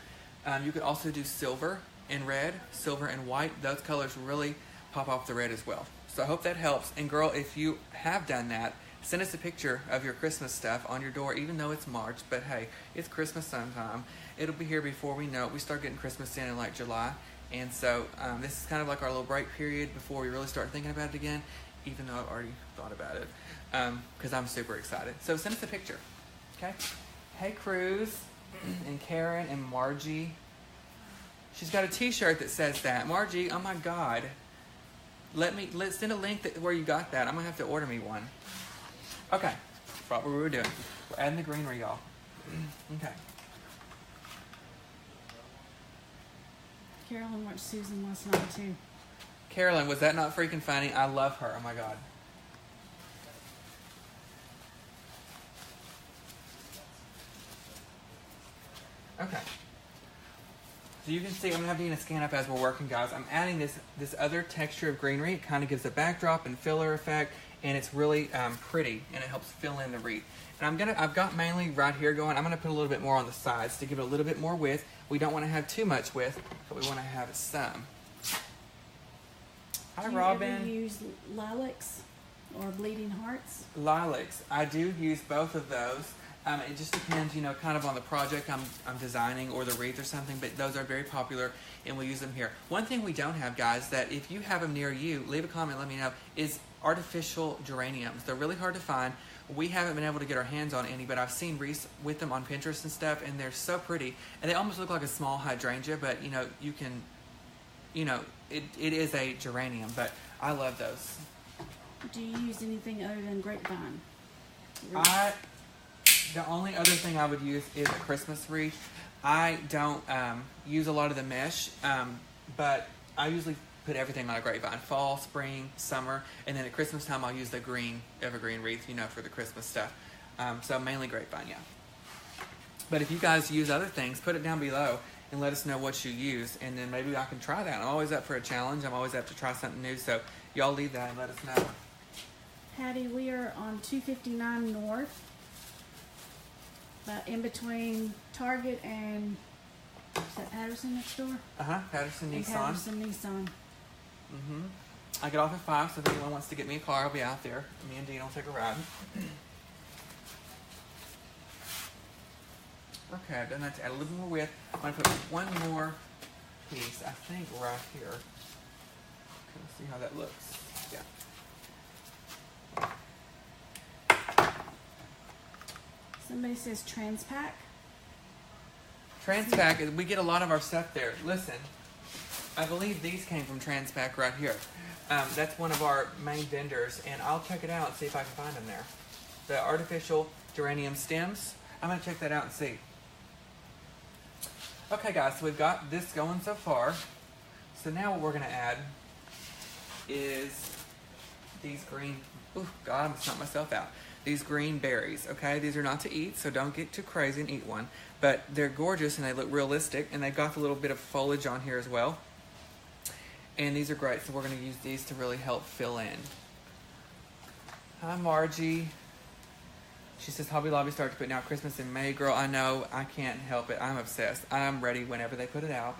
You could also do silver and red, silver and white. Those colors really pop off the red as well. So I hope that helps. And girl, if you have done that, send us a picture of your Christmas stuff on your door, even though it's March. But hey, it's Christmas sometime. It'll be here before we know it. We start getting Christmas in like July. And so this is kind of like our little break period before we really start thinking about it again, even though I've already thought about it, because I'm super excited. So send us a picture, okay? Hey, Cruz and Karen and Margie. She's got a t-shirt that says that. Margie, oh my God. Let's send a link where you got that. I'm going to have to order me one. Okay, that's what we were doing. We're adding the greenery, y'all. Okay. Carolyn watched Susan last night too. Carolyn, was that not freaking funny? I love her. Oh my God. Okay. So you can see, I'm going to have Dina scan up as we're working, guys. I'm adding this other texture of greenery. It kind of gives a backdrop and filler effect, and it's really pretty, and it helps fill in the wreath. And I've got mainly right here going. I'm going to put a little bit more on the sides to give it a little bit more width. We don't want to have too much width, but we want to have some. Hi, Robin. Do you ever use lilacs or bleeding hearts? Lilacs. I do use both of those. It just depends, kind of on the project I'm designing or the wreath or something, but those are very popular, and we use them here. One thing we don't have, guys, that if you have them near you, leave a comment, let me know, is artificial geraniums. They're really hard to find. We haven't been able to get our hands on any, but I've seen wreaths with them on Pinterest and stuff, and they're so pretty. And they almost look like a small hydrangea, but, you can, it is a geranium, but I love those. Do you use anything other than grapevine? The only other thing I would use is a Christmas wreath. I don't use a lot of the mesh, but I usually put everything on a grapevine. Fall, spring, summer, and then at Christmas time I'll use the green evergreen wreath, for the Christmas stuff. So mainly grapevine, yeah. But if you guys use other things, put it down below and let us know what you use, and then maybe I can try that. I'm always up for a challenge. I'm always up to try something new, so y'all leave that and let us know. Patty, we are on 259 North. In between Target and, is that Patterson next door? Patterson And Nissan. Patterson Nissan. I get off at 5, so if anyone wants to get me a car, I'll be out there. Me and Dean will take a ride. Okay, I've done that to add a little more width. I'm going to put one more piece, I think, right here. Let's see how that looks. Yeah. Somebody says Transpac. Transpac, we get a lot of our stuff there. Listen, I believe these came from Transpac right here. That's one of our main vendors, and I'll check it out and see if I can find them there. The artificial geranium stems, I'm going to check that out and see. Okay, guys, so we've got this going so far. So now what we're going to add is these green, oh God, I'm snot myself out. These green berries, okay? These are not to eat, so don't get too crazy and eat one. But they're gorgeous and they look realistic, and they've got a little bit of foliage on here as well. And these are great, so we're going to use these to really help fill in. Hi, Margie. She says, Hobby Lobby started putting out Christmas in May. Girl, I know. I can't help it. I'm obsessed. I'm ready whenever they put it out.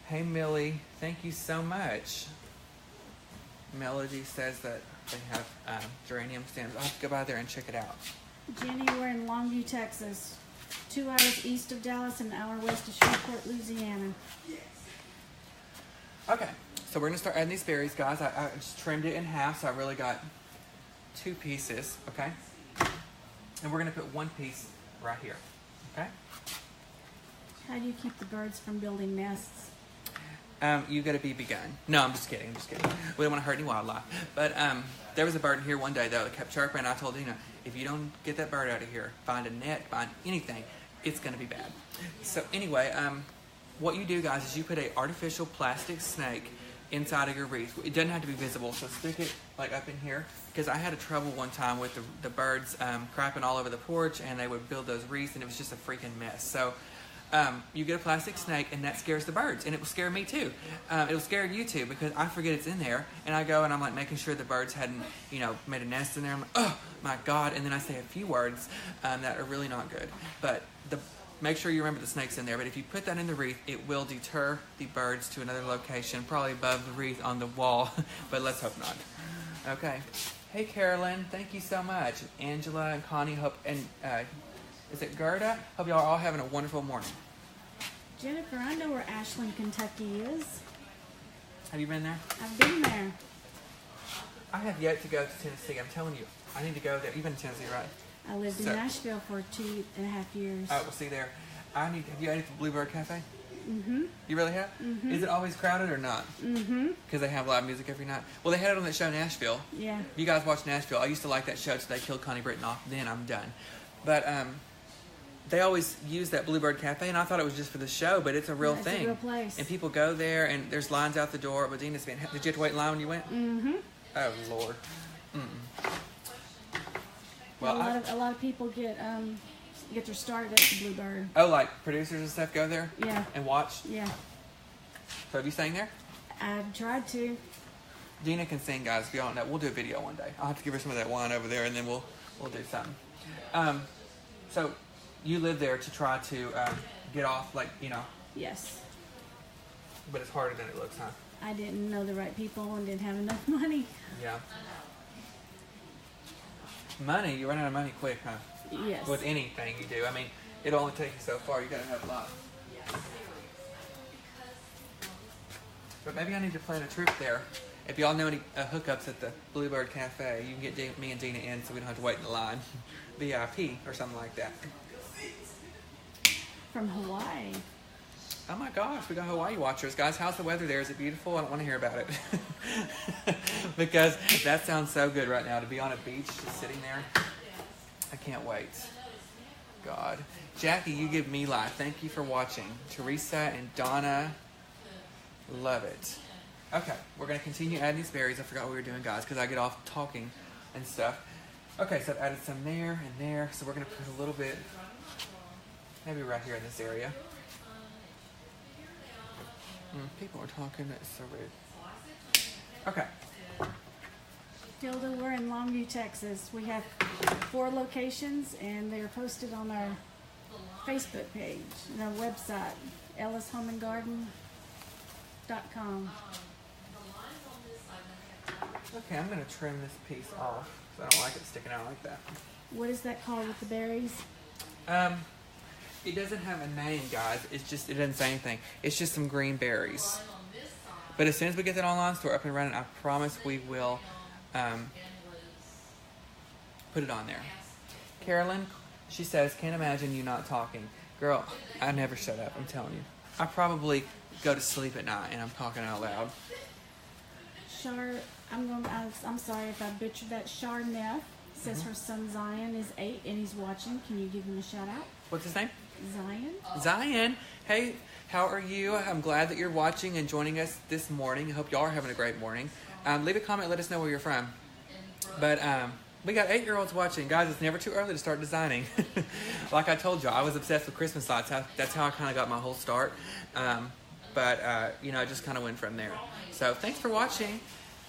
Hey, Millie. Thank you so much. Melody says that they have geranium stems. I'll have to go by there and check it out. Jenny, we're in Longview, Texas. 2 hours east of Dallas and an hour west of Shreveport, Louisiana. Okay, so we're going to start adding these berries, guys. I just trimmed it in half, so I really got 2 pieces, okay? And we're going to put 1 piece right here, okay? How do you keep the birds from building nests? You got a BB gun. No, I'm just kidding. We don't want to hurt any wildlife. But there was a bird in here one day, though, that kept chirping. And I told Dina, if you don't get that bird out of here, find a net, find anything, it's going to be bad. So anyway, what you do, guys, is you put an artificial plastic snake inside of your wreath. It doesn't have to be visible, so stick it like up in here. Because I had a trouble one time with the birds crapping all over the porch, and they would build those wreaths, and it was just a freaking mess. So you get a plastic snake, and that scares the birds, and it will scare me too. It will scare you too, because I forget it's in there, and I go and I'm like making sure the birds hadn't, made a nest in there. I'm like, oh my God, and then I say a few words that are really not good. But make sure you remember the snake's in there. But if you put that in the wreath, it will deter the birds to another location, probably above the wreath on the wall, but let's hope not. Okay. Hey Carolyn, thank you so much. Angela and Connie, hope, and is it Gerda? Hope y'all are all having a wonderful morning. Jennifer, I know where Ashland, Kentucky is. Have you been there? I've been there. I have yet to go to Tennessee. I'm telling you, I need to go there. You've been to Tennessee, right? I lived in Nashville for 2.5 years. Oh, we'll see there. Have you ate at the Bluebird Cafe? Mm-hmm. You really have? Mm-hmm. Is it always crowded or not? Mm-hmm. Because they have live music every night. Well, they had it on that show Nashville. Yeah. You guys watch Nashville. I used to like that show till they killed Connie Britton off. Then I'm done. But they always use that Bluebird Cafe, and I thought it was just for the show, but it's a real Yeah, thing. It's a real place. And people go there, and there's lines out the door. Medina's been. Did you have to wait in line when you went? Mm-hmm. Oh Lord. Mm-mm. Well, a lot of people get their start at the Bluebird. oh, like producers and stuff go there Yeah. and watch. Yeah. So have you sang there? I've tried to. Dina can sing, guys. If y'all don't know, we'll do a video one day. I'll have to give her some of that wine over there, and then we'll do something. So you live there to try to get off, like, you know. Yes. But it's harder than it looks, huh? I didn't know the right people and didn't have enough money. Yeah. Money, you run out of money quick, huh? Yes. With anything you do. I mean, it'll only take you so far. You gotta have a lot. But maybe I need to plan a trip there. If y'all know any hookups at the Bluebird Cafe, you can get me and Dina in so we don't have to wait in the line. VIP or something like that. From Hawaii. Oh my gosh, we got Hawaii watchers. Guys, how's the weather there? Is it beautiful? I don't want to hear about it. Because that sounds so good right now to be on a beach just sitting there. I can't wait. God. Jackie, you give me life. Thank you for watching. Teresa and Donna, love it. Okay, we're going to continue adding these berries. I forgot what we were doing, guys, because I get off talking and stuff. Okay, so I've added some there and there. So we're going to put a little bit, maybe right here in this area. People are talking. That's so rude. Okay. Hilda, we're in Longview, Texas. We have 4 locations, and they're posted on our Facebook page and our website, ellishomeandgarden.com. Okay, I'm going to trim this piece off because I don't like it sticking out like that. What is that called with the berries? It doesn't have a name, guys. It's just, it doesn't say anything. It's just some green berries. But as soon as we get that online store up and running, I promise we will put it on there. Carolyn, she says, can't imagine you not talking. Girl, I never shut up, I'm telling you. I probably go to sleep at night and I'm talking out loud. I'm sorry if I butchered that. Charneff says her son Zion is 8 and he's watching. Can you give him a shout out? What's his name? Zion. Zion. Hey, how are you? I'm glad that you're watching and joining us this morning. I hope y'all are having a great morning. Leave a comment. Let us know where you're from. But we got 8-year-olds watching. Guys, it's never too early to start designing. Like I told y'all, I was obsessed with Christmas lights. That's how I kind of got my whole start. You know, I just kind of went from there. So thanks for watching,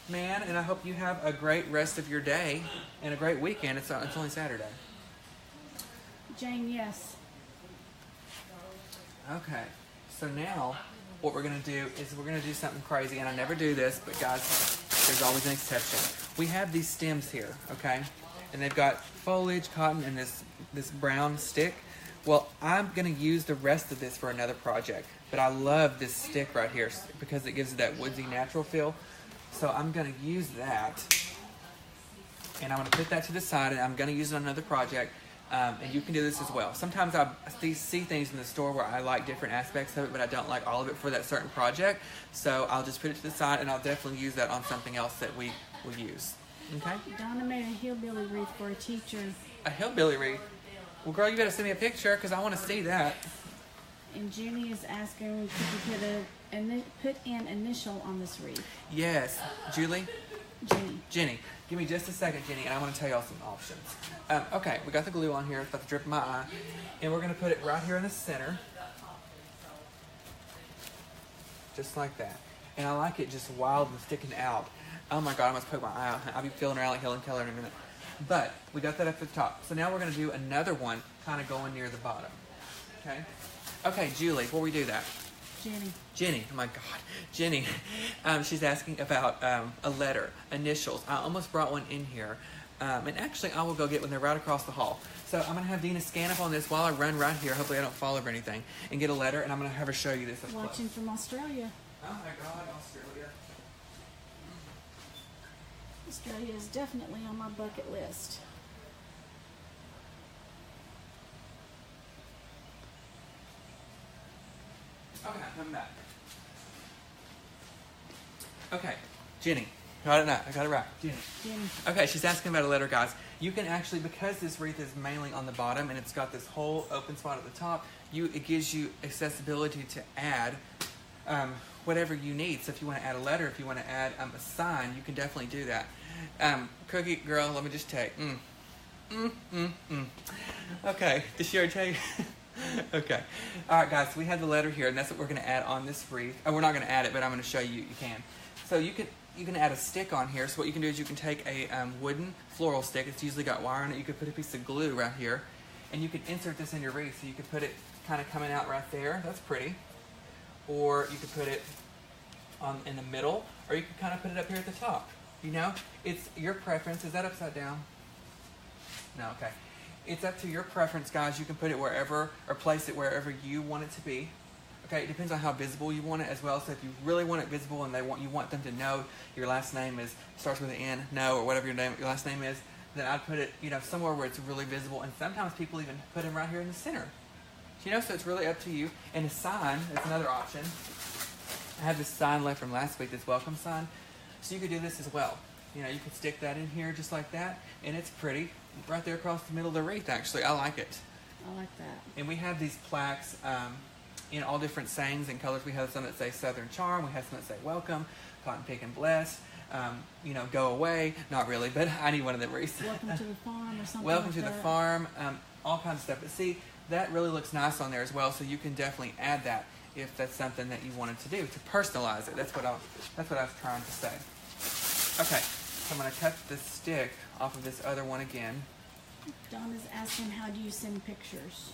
man. And I hope you have a great rest of your day and a great weekend. It's only Saturday. Jane, yes. Okay, so now what we're going to do is we're going to do something crazy, and I never do this, but guys, there's always an exception. We have these stems here, okay, and they've got foliage, cotton, and this brown stick. Well, I'm going to use the rest of this for another project, but I love this stick right here because it gives it that woodsy natural feel. So I'm going to use that, and I'm going to put that to the side, and I'm going to use it on another project. And you can do this as well. Sometimes I see things in the store where I like different aspects of it, but I don't like all of it for that certain project. So I'll just put it to the side, and I'll definitely use that on something else that we will use. Okay? Donna made a hillbilly wreath for a teacher. A hillbilly wreath? Well, girl, you better send me a picture because I want to see that. And Jenny is asking, could you put an initial on this wreath? Yes. Julie? Jenny. Jenny. Give me just a second, Jenny, and I want to tell y'all some options. Okay, we got the glue on here. It's about to drip in my eye. And we're going to put it right here in the center. Just like that. And I like it just wild and sticking out. Oh my God, I must poke my eye out. I'll be feeling around like Helen Keller in a minute. But we got that up at the top. So now we're going to do another one kind of going near the bottom. Okay? Okay, Julie, before we do that. Jenny, oh my God, Jenny, she's asking about a letter, initials. I almost brought one in here, and actually I will go get one. They're right across the hall. So I'm going to have Dina scan up on this while I run right here. Hopefully I don't fall over anything, and get a letter, and I'm going to have her show you this up close. Watching from Australia. Oh my God, Australia. Australia is definitely on my bucket list. Okay, I'm back. Okay, Jenny, Got it now. I got it right. Jenny. Okay, she's asking about a letter, guys. You can actually, because this wreath is mainly on the bottom and it's got this whole open spot at the top, it gives you accessibility to add whatever you need. So if you want to add a letter, if you want to add a sign, you can definitely do that. Cookie girl, let me just take. Okay, did she already tell you? Okay. All right, guys, so we have the letter here, and that's what we're going to add on this wreath. Oh, we're not going to add it, but I'm going to show you. You can. So you can add a stick on here. So what you can do is you can take a wooden floral stick. It's usually got wire on it. You could put a piece of glue right here, and you can insert this in your wreath. So you could put it kind of coming out right there. That's pretty. Or you could put it in the middle, or you could kind of put it up here at the top. You know, it's your preference. Is that upside down? No, okay. It's up to your preference, guys. You can put it wherever or place it wherever you want it to be. Okay, it depends on how visible you want it as well. So if you really want it visible and you want them to know your last name starts with an N, no, or whatever your last name is, then I'd put it, somewhere where it's really visible. And sometimes people even put them right here in the center. So it's really up to you. And a sign is another option. I have this sign left from last week, this welcome sign. So you could do this as well. You could stick that in here just like that, and it's pretty. Right there across the middle of the wreath, actually. I like it. I like that. And we have these plaques in all different sayings and colors. We have some that say Southern Charm. We have some that say Welcome, Cotton Pick and Bless, Go Away. Not really, but I need one of them wreaths. Welcome to the farm or something Welcome like to that. the farm, all kinds of stuff. But see, that really looks nice on there as well, so you can definitely add that if that's something that you wanted to do, to personalize it. That's what I was trying to say. Okay. So I'm going to cut the stick off of this other one again. Donna's asking, how do you send pictures?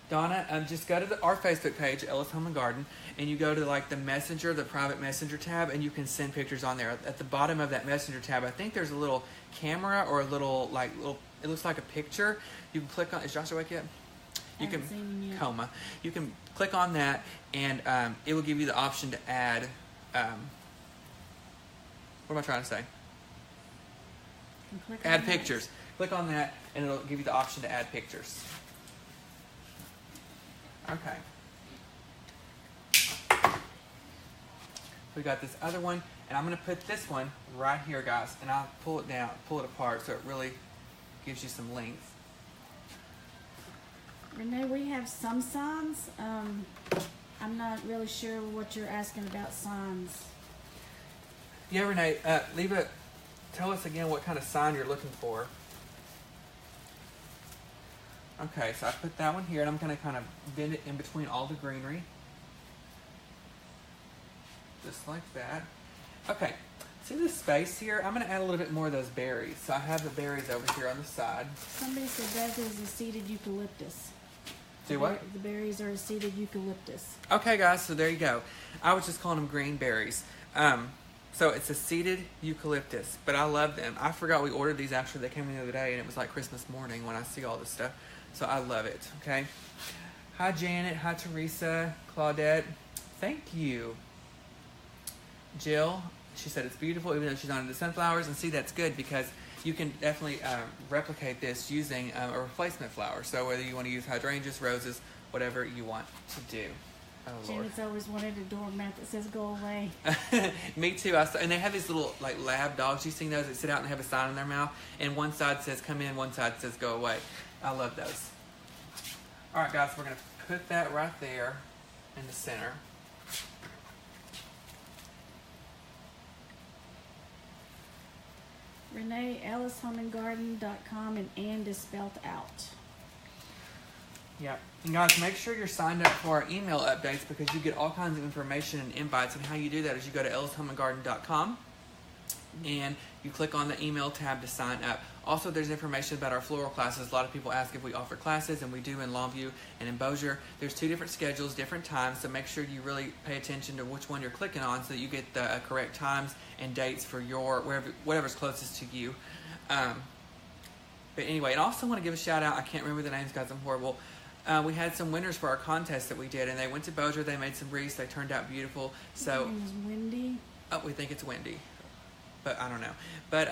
Donna, just go to our Facebook page, Ellis Home and Garden, and you go to the messenger, the private messenger tab, and you can send pictures on there. At the bottom of that messenger tab, I think there's a little camera or a little, it looks like a picture. You can click on, is Joshua awake yet? I haven't seen him yet. Coma. You can click on that, and it will give you the option to add, what am I trying to say? Add pictures. Click on that, and it'll give you the option to add pictures. Okay. We got this other one, and I'm going to put this one right here, guys, and I'll pull it apart so it really gives you some length. Renee, we have some signs. I'm not really sure what you're asking about signs. Yeah, Renee, tell us again what kind of sign you're looking for. Okay, so I put that one here, and I'm going to kind of bend it in between all the greenery. Just like that. Okay, see this space here? I'm going to add a little bit more of those berries. So I have the berries over here on the side. Somebody said that is a seeded eucalyptus. Do what? The berries are a seeded eucalyptus. Okay, guys, so there you go. I was just calling them green berries. So it's a seeded eucalyptus, but I love them. I forgot we ordered these actually. They came in the other day, and it was like Christmas morning when I see all this stuff. So I love it, okay? Hi, Janet. Hi, Teresa. Claudette. Thank you. Jill, she said it's beautiful even though she's not into sunflowers. And see, that's good because you can definitely replicate this using a replacement flower. So whether you want to use hydrangeas, roses, whatever you want to do. Oh, Lord. Janet's always wanted a doormat that says "Go away." Me too. And they have these little lab dogs. You've seen those that sit out and have a sign in their mouth, and one side says "Come in," one side says "Go away." I love those. All right, guys, we're gonna put that right there in the center. Renee, EllisHomeandGarden.com, and is spelled out. Yeah. And guys, make sure you're signed up for our email updates because you get all kinds of information and invites. And how you do that is you go to EllisHomeandGarden.com and you click on the email tab to sign up. Also, there's information about our floral classes. A lot of people ask if we offer classes, and we do in Longview and in Bossier. There's 2 different schedules, different times, so make sure you really pay attention to which one you're clicking on so that you get the correct times and dates for your whatever's closest to you. But anyway, and I also want to give a shout out. I can't remember the names, guys. I'm horrible. We had some winners for our contest that we did, and they went to Bossier. They made some wreaths. They turned out beautiful. So, Her name is Wendy. Oh, we think it's Wendy, but I don't know. But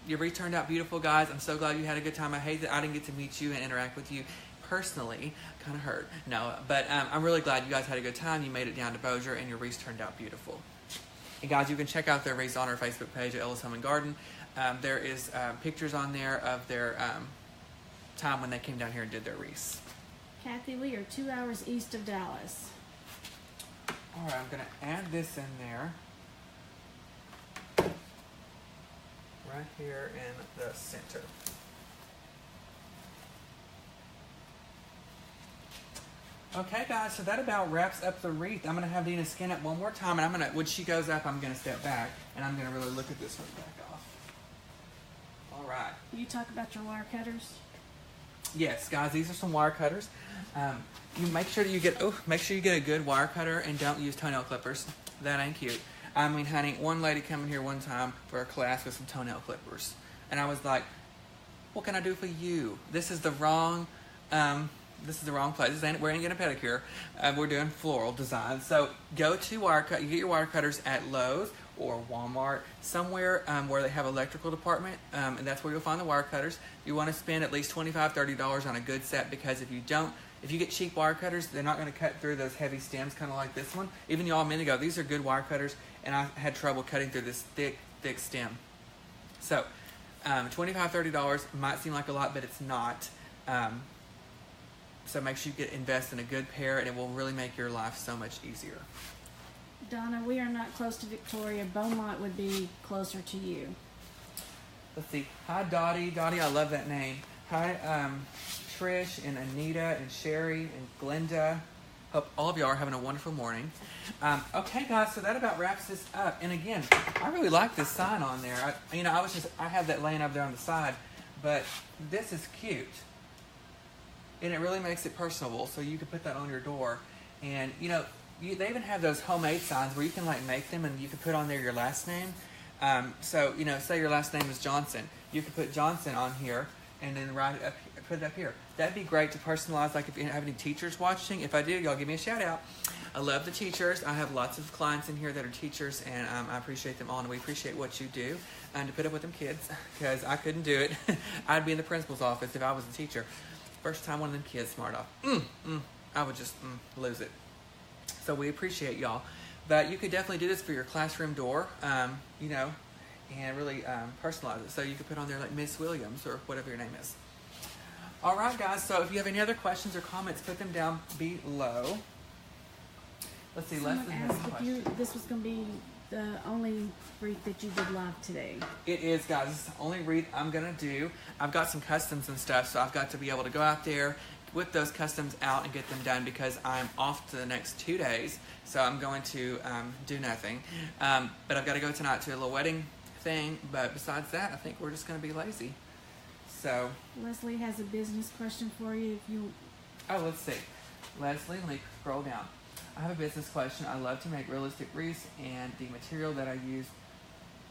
your wreath turned out beautiful, guys. I'm so glad you had a good time. I hate that I didn't get to meet you and interact with you personally. Kind of hurt. No, but I'm really glad you guys had a good time. You made it down to Bossier, and your wreaths turned out beautiful. And guys, you can check out their wreaths on our Facebook page at Ella's Home and Garden. There is pictures on there of their time when they came down here and did their wreaths. Kathy, we are 2 hours east of Dallas. All right, I'm going to add this in there. Right here in the center. Okay, guys, so that about wraps up the wreath. I'm going to have Dina skin it one more time, and when she goes up, I'm going to step back, and I'm going to really look at this one back off. All right. You talk about your wire cutters? Yes, guys, these are some wire cutters. You make sure that you get a good wire cutter and don't use toenail clippers. That ain't cute. I mean, honey, one lady came in here one time for a class with some toenail clippers, and I was like, "What can I do for you? This is the wrong place. We ain't getting a pedicure. We're doing floral design. So go to you get your wire cutters at Lowe's or Walmart, somewhere where they have electrical department, and that's where you'll find the wire cutters. You want to spend at least $25, $30 on a good set, because if you get cheap wire cutters, they're not going to cut through those heavy stems, kind of like this one. Even y'all a minute ago, these are good wire cutters, and I had trouble cutting through this thick stem. So $25, $30 might seem like a lot, but it's not. So make sure you invest in a good pair, and it will really make your life so much easier. Donna, we are not close to Victoria. Beaumont would be closer to you. Let's see. Hi, Dottie. Dottie, I love that name. Hi, Trish and Anita and Sherry and Glenda. Hope all of y'all are having a wonderful morning. Okay, guys, so that about wraps this up. And again, I really like this sign on there. I have that laying up there on the side, but this is cute. And it really makes it personable, so you can put that on your door. And, they even have those homemade signs where you can, make them, and you can put on there your last name. So, say your last name is Johnson. You can put Johnson on here and then put it up here. That'd be great to personalize, if you have any teachers watching. If I do, y'all give me a shout-out. I love the teachers. I have lots of clients in here that are teachers, and I appreciate them all, and we appreciate what you do. And to put up with them kids, because I couldn't do it. I'd be in the principal's office if I was a teacher. First time one of them kids smart off, I would just lose it. So we appreciate y'all. But you could definitely do this for your classroom door, and really personalize it. So you could put on there like Miss Williams or whatever your name is. All right, guys. So if you have any other questions or comments, put them down below. Let's see. Someone Leslie has a asked question. if this was going to be the only wreath that you did live today. It is, guys. It's the only wreath I'm going to do. I've got some customs and stuff, so I've got to be able to go out there, whip those customs out, and get them done, because I'm off to the next 2 days, so I'm going to do nothing. But I've got to go tonight to a little wedding thing, but besides that, I think we're just going to be lazy. So Leslie has a business question for you. let's see. Leslie, let me scroll down. I have a business question. I love to make realistic wreaths, and the material that I use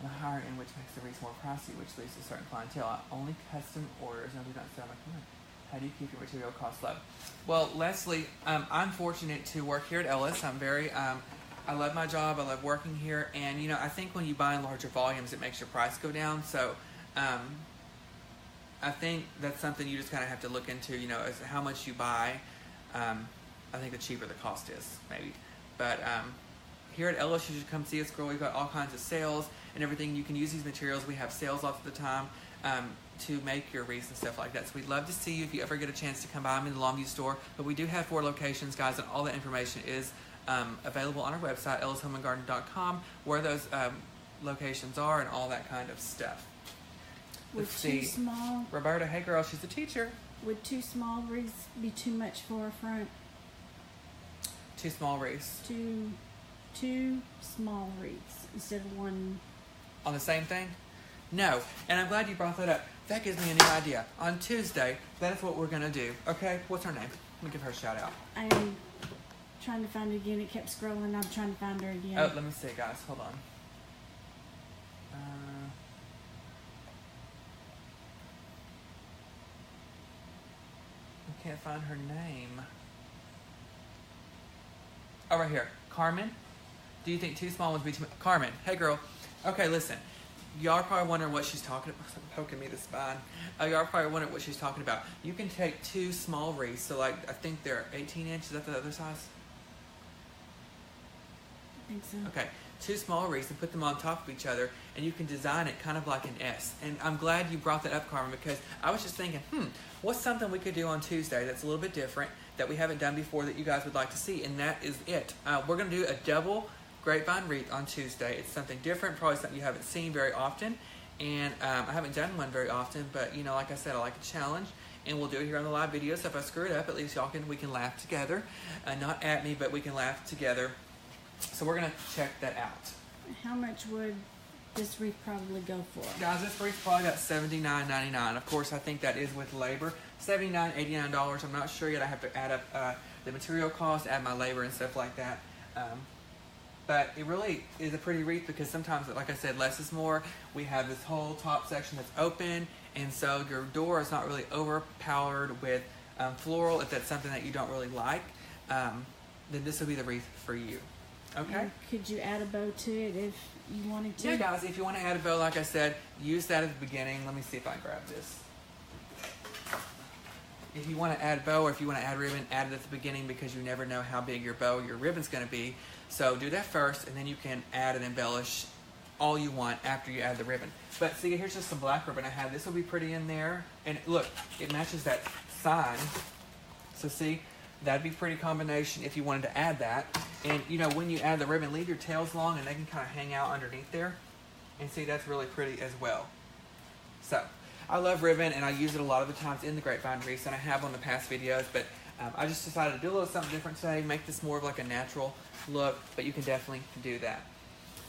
on the higher end, which makes the wreaths more pricey, which leads to a certain clientele. I only custom orders, and I do not sell my community. How do you keep your material costs low? Well, Leslie, I'm fortunate to work here at Ellis. I'm very, I love my job. I love working here, and I think when you buy in larger volumes, it makes your price go down. So, I think that's something you just kind of have to look into. As how much you buy. I think the cheaper the cost is, maybe. But here at Ellis, you should come see us, girl. We've got all kinds of sales and everything. You can use these materials. We have sales lots of the time to make your wreaths and stuff like that. So we'd love to see you if you ever get a chance to come by. I'm in the Longview store. But we do have 4 locations, guys, and all that information is available on our website, ellishomeandgarden.com, where those locations are and all that kind of stuff. Would too small, Roberta, hey girl, she's a teacher. Would 2 small wreaths be too much for a front? 2 small wreaths. Two small wreaths instead of 1. On the same thing? No. And I'm glad you brought that up. That gives me a new idea. On Tuesday, that is what we're going to do. Okay? What's her name? Let me give her a shout out. I'm trying to find it again. It kept scrolling. I'm trying to find her again. Oh, let me see, guys. Hold on. I can't find her name. Oh, right here. Carmen? Do you think 2 small ones would be too much? Carmen, hey girl. Okay, listen. Y'all are probably wondering what she's talking about. Poking me the spine. Y'all are probably wondering what she's talking about. You can take 2 small wreaths. So, I think they're 18 inches. Is that the other size? I think so. Okay. two small wreaths and put them on top of each other, and you can design it kind of like an S. And I'm glad you brought that up, Carmen, because I was just thinking, what's something we could do on Tuesday that's a little bit different that we haven't done before that you guys would like to see, and that is it. We're going to do a double grapevine wreath on Tuesday. It's something different, probably something you haven't seen very often, and I haven't done one very often, but you know, like I said, I like a challenge, and we'll do it here on the live video. So if I screw it up, at least we can laugh together, not at me, but we can laugh together. So we're gonna check that out. How much would this wreath probably go for? Guys, this wreath probably got $79.99. Of course, I think that is with labor. $79, $89. I'm not sure yet. I have to add up the material cost, add my labor and stuff like that. But it really is a pretty wreath because sometimes, like I said, less is more. We have this whole top section that's open, and so your door is not really overpowered with floral. If that's something that you don't really like, then this will be the wreath for you. Okay? And could you add a bow to it if you wanted to? Yeah, guys, if you want to add a bow, like I said, use that at the beginning. Let me see if I can grab this. If you want to add bow or if you want to add ribbon, add it at the beginning because you never know how big your bow or your ribbon's going to be. So do that first, and then you can add and embellish all you want after you add the ribbon. But see, here's just some black ribbon I have. This will be pretty in there. And look, it matches that sign. So see, that'd be a pretty combination if you wanted to add that. And you know, when you add the ribbon, leave your tails long and they can kind of hang out underneath there. And see, that's really pretty as well. So, I love ribbon, and I use it a lot of the times in the grapevine wreaths, and I have on the past videos, but I just decided to do a little something different today, make this more of like a natural look, but you can definitely do that.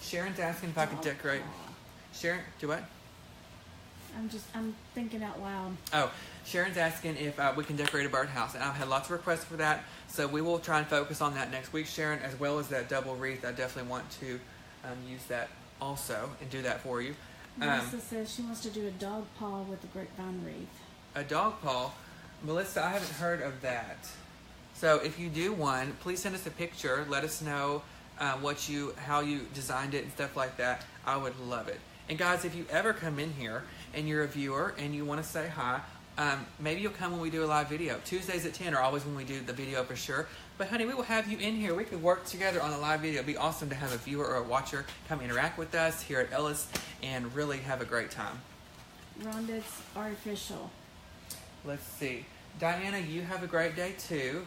Sharon's asking if I could decorate. Sharon, do what? I'm thinking out loud. Oh, Sharon's asking if we can decorate a birdhouse, and I've had lots of requests for that, so we will try and focus on that next week, Sharon, as well as that double wreath. I definitely want to use that also and do that for you. Melissa says she wants to do a dog paw with the grapevine wreath. A dog paw? Melissa, I haven't heard of that. So if you do one, please send us a picture. Let us know how you designed it and stuff like that. I would love it. And guys, if you ever come in here and you're a viewer and you want to say hi, maybe you'll come when we do a live video. Tuesdays at 10 are always when we do the video for sure. But honey, we will have you in here. We could work together on a live video. It'd be awesome to have a viewer or a watcher come interact with us here at Ellis and really have a great time. Rhonda, it's artificial. Let's see. Diana, you have a great day too.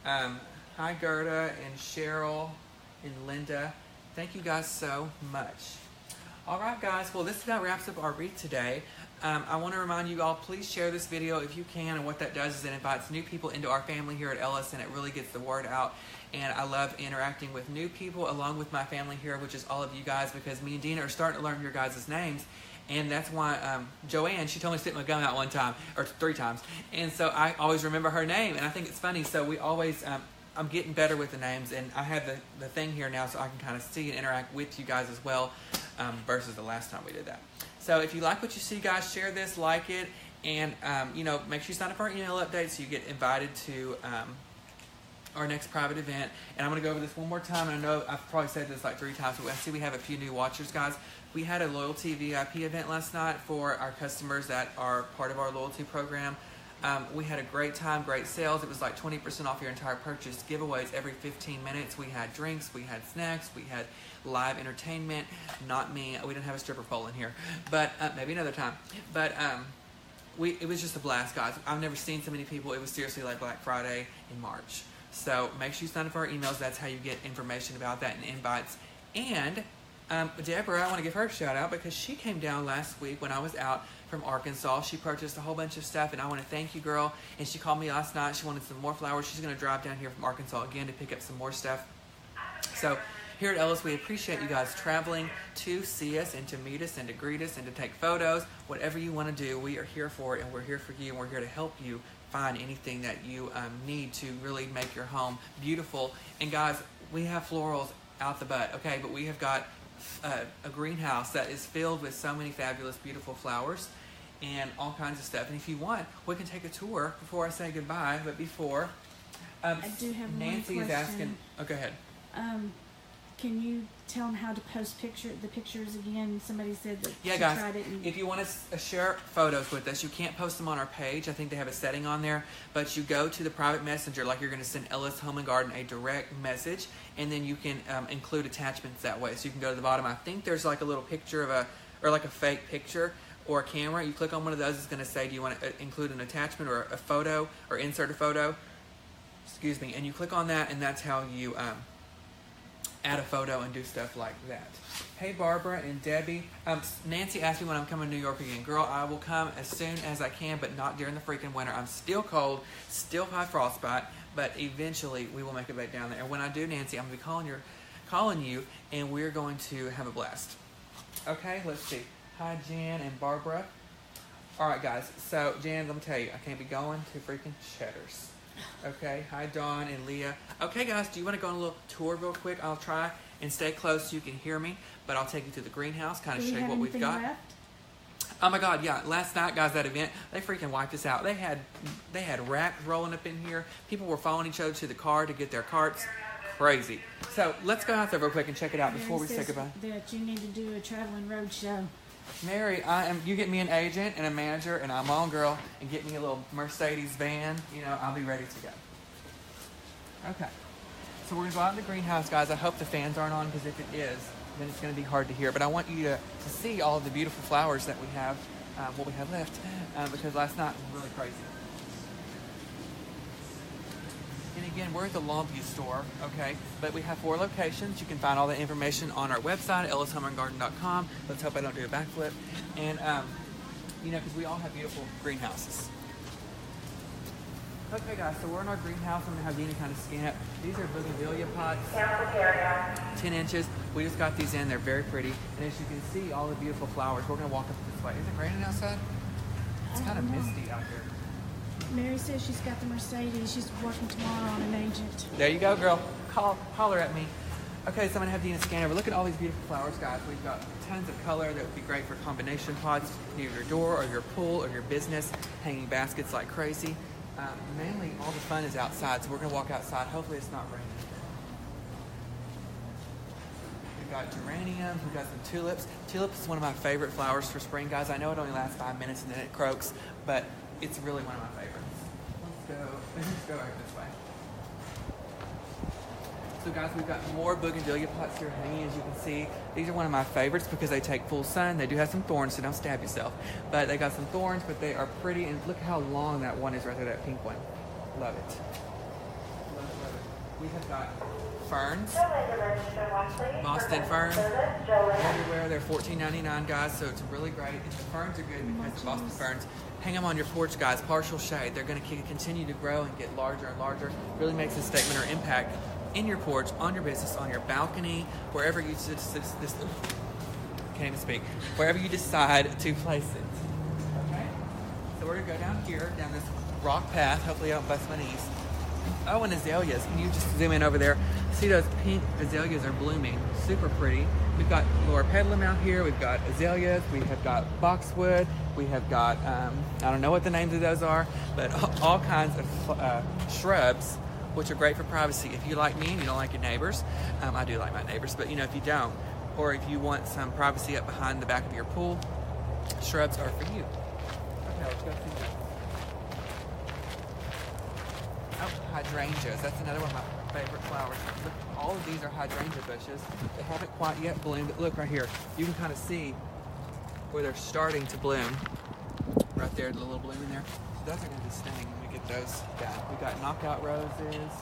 Hi Gerda and Cheryl and Linda. Thank you guys so much. Alright guys, well this about wraps up our wreath today. I want to remind you all, please share this video if you can, and what that does is it invites new people into our family here at Ellis, and it really gets the word out. And I love interacting with new people along with my family here, which is all of you guys, because me and Dina are starting to learn your guys' names. And that's why Joanne, she told me to stick my gum out one time, or 3 times. And so I always remember her name, and I think it's funny. So we always, I'm getting better with the names, and I have the thing here now so I can kind of see and interact with you guys as well, versus the last time we did that. So if you like what you see, guys, share this, like it, and you know, make sure you sign up for our email updates so you get invited to our next private event. And I'm going to go over this one more time. And I know I've probably said this like 3 times, but I see we have a few new watchers, guys. We had a loyalty VIP event last night for our customers that are part of our loyalty program. We had a great time, great sales. It was like 20% off your entire purchase. Giveaways every 15 minutes. We had drinks, we had snacks, we had live entertainment. Not me. We didn't have a stripper pole in here, but maybe another time. But it was just a blast, guys. I've never seen so many people. It was seriously like Black Friday in March. So make sure you sign up for our emails. That's how you get information about that and invites. And Deborah, I want to give her a shout out because she came down last week when I was out from Arkansas. She purchased a whole bunch of stuff, and I want to thank you, girl. And she called me last night. She wanted some more flowers. She's going to drive down here from Arkansas again to pick up some more stuff. So here at Ellis, we appreciate you guys traveling to see us and to meet us and to greet us and to take photos. Whatever you want to do, we are here for it, and we're here for you, and we're here to help you find anything that you need to really make your home beautiful. And guys, we have florals out the butt, okay? But we have got a greenhouse that is filled with so many fabulous, beautiful flowers and all kinds of stuff. And if you want, we can take a tour before I say goodbye. But before, I do have Nancy one is question. asking. Oh, go ahead. Can you tell them how to post the pictures again? Somebody said that Yeah, she guys, tried it. And if you want to share photos with us, you can't post them on our page. I think they have a setting on there. But you go to the private messenger, like you're going to send Ellis Home and Garden a direct message, and then you can include attachments that way. So you can go to the bottom. I think there's like a little picture of or like a fake picture or a camera. You click on one of those, it's going to say, do you want to include an attachment or a photo or insert a photo? Excuse me. And you click on that, and that's how you add a photo and do stuff like that. Hey, Barbara and Debbie. Nancy asked me when I'm coming to New York again. Girl, I will come as soon as I can, but not during the freaking winter. I'm still cold, still high frostbite, but eventually we will make it back down there. And when I do, Nancy, I'm going to be calling you, and we're going to have a blast. Okay, let's see. Hi, Jan and Barbara. All right, guys. So, Jan, let me tell you, I can't be going to freaking Cheddar's. Okay, hi Dawn and Leah. Okay, guys, do you want to go on a little tour real quick? I'll try and stay close so you can hear me, but I'll take you to the greenhouse, kind of show you what we've got. Left? Oh my God, yeah! Last night, guys, that event, they freaking wiped us out. They had racks rolling up in here. People were following each other to the car to get their carts. Crazy. So let's go out there real quick and check it out before we say goodbye. That you need to do a traveling road show. Mary, you get me an agent and a manager, and I'm on, girl, and get me a little Mercedes van. You know, I'll be ready to go. Okay. So we're going to go out in the greenhouse, guys. I hope the fans aren't on, because if it is, then it's going to be hard to hear. But I want you to see all of the beautiful flowers that we have, what we have left, because last night was really crazy. And again, we're at the Longview store, okay? But we have 4 locations. You can find all the information on our website, ellishomeandgarden.com. Let's hope I don't do a backflip. And, you know, because we all have beautiful greenhouses. Okay, guys, so we're in our greenhouse. I'm going to have Dina kind of scan it. These are bougainvillea pots, 10 inches. We just got these in. They're very pretty. And as you can see, all the beautiful flowers. We're going to walk up this way. Is it raining outside? It's kind of misty out here. Mary says she's got the Mercedes. She's working tomorrow on an agent. There you go, girl. Holler at me. Okay, so I'm going to have Dina scan over. Look at all these beautiful flowers, guys. We've got tons of color that would be great for combination pots near your door or your pool or your business, hanging baskets like crazy. Mainly, all the fun is outside, so we're going to walk outside. Hopefully it's not raining. We've got geraniums. We've got some tulips. Tulips is one of my favorite flowers for spring, guys. I know it only lasts 5 minutes and then it croaks, but it's really one of my favorites. Let's go right this way. So guys, we've got more bougainvillea pots here hanging, as you can see. These are one of my favorites because they take full sun. They do have some thorns, so don't stab yourself. But they got some thorns, but they are pretty. And look how long that one is right there, that pink one. Love it. Love it, love it. We have got ferns. Boston ferns. Everywhere. They're $14.99, guys, so it's really great. And the ferns are good because the Boston ferns, hang them on your porch, guys. Partial shade. They're going to continue to grow and get larger and larger. Really makes a statement or impact in your porch, on your business, on your balcony, wherever you can't even speak, wherever you decide to place it. Okay? So we're gonna go down here, down this rock path. Hopefully I don't bust my knees. Oh, and azaleas. Can you just zoom in over there? See those pink azaleas are blooming. Super pretty. We've got Laura Pedalum out here. We've got azaleas. We have got boxwood. We have got, I don't know what the names of those are, but all kinds of shrubs, which are great for privacy. If you like me and you don't like your neighbors, I do like my neighbors, but you know, if you don't, or if you want some privacy up behind the back of your pool, shrubs are for you. Okay, let's go see that. Oh, hydrangeas. That's another one of my favorite flowers. Look, all of these are hydrangea bushes. They haven't quite yet bloomed, but look right here. You can kind of see where they're starting to bloom. Right there, the little bloom in there. So those are going to be stunning when we get those down. We've got knockout roses,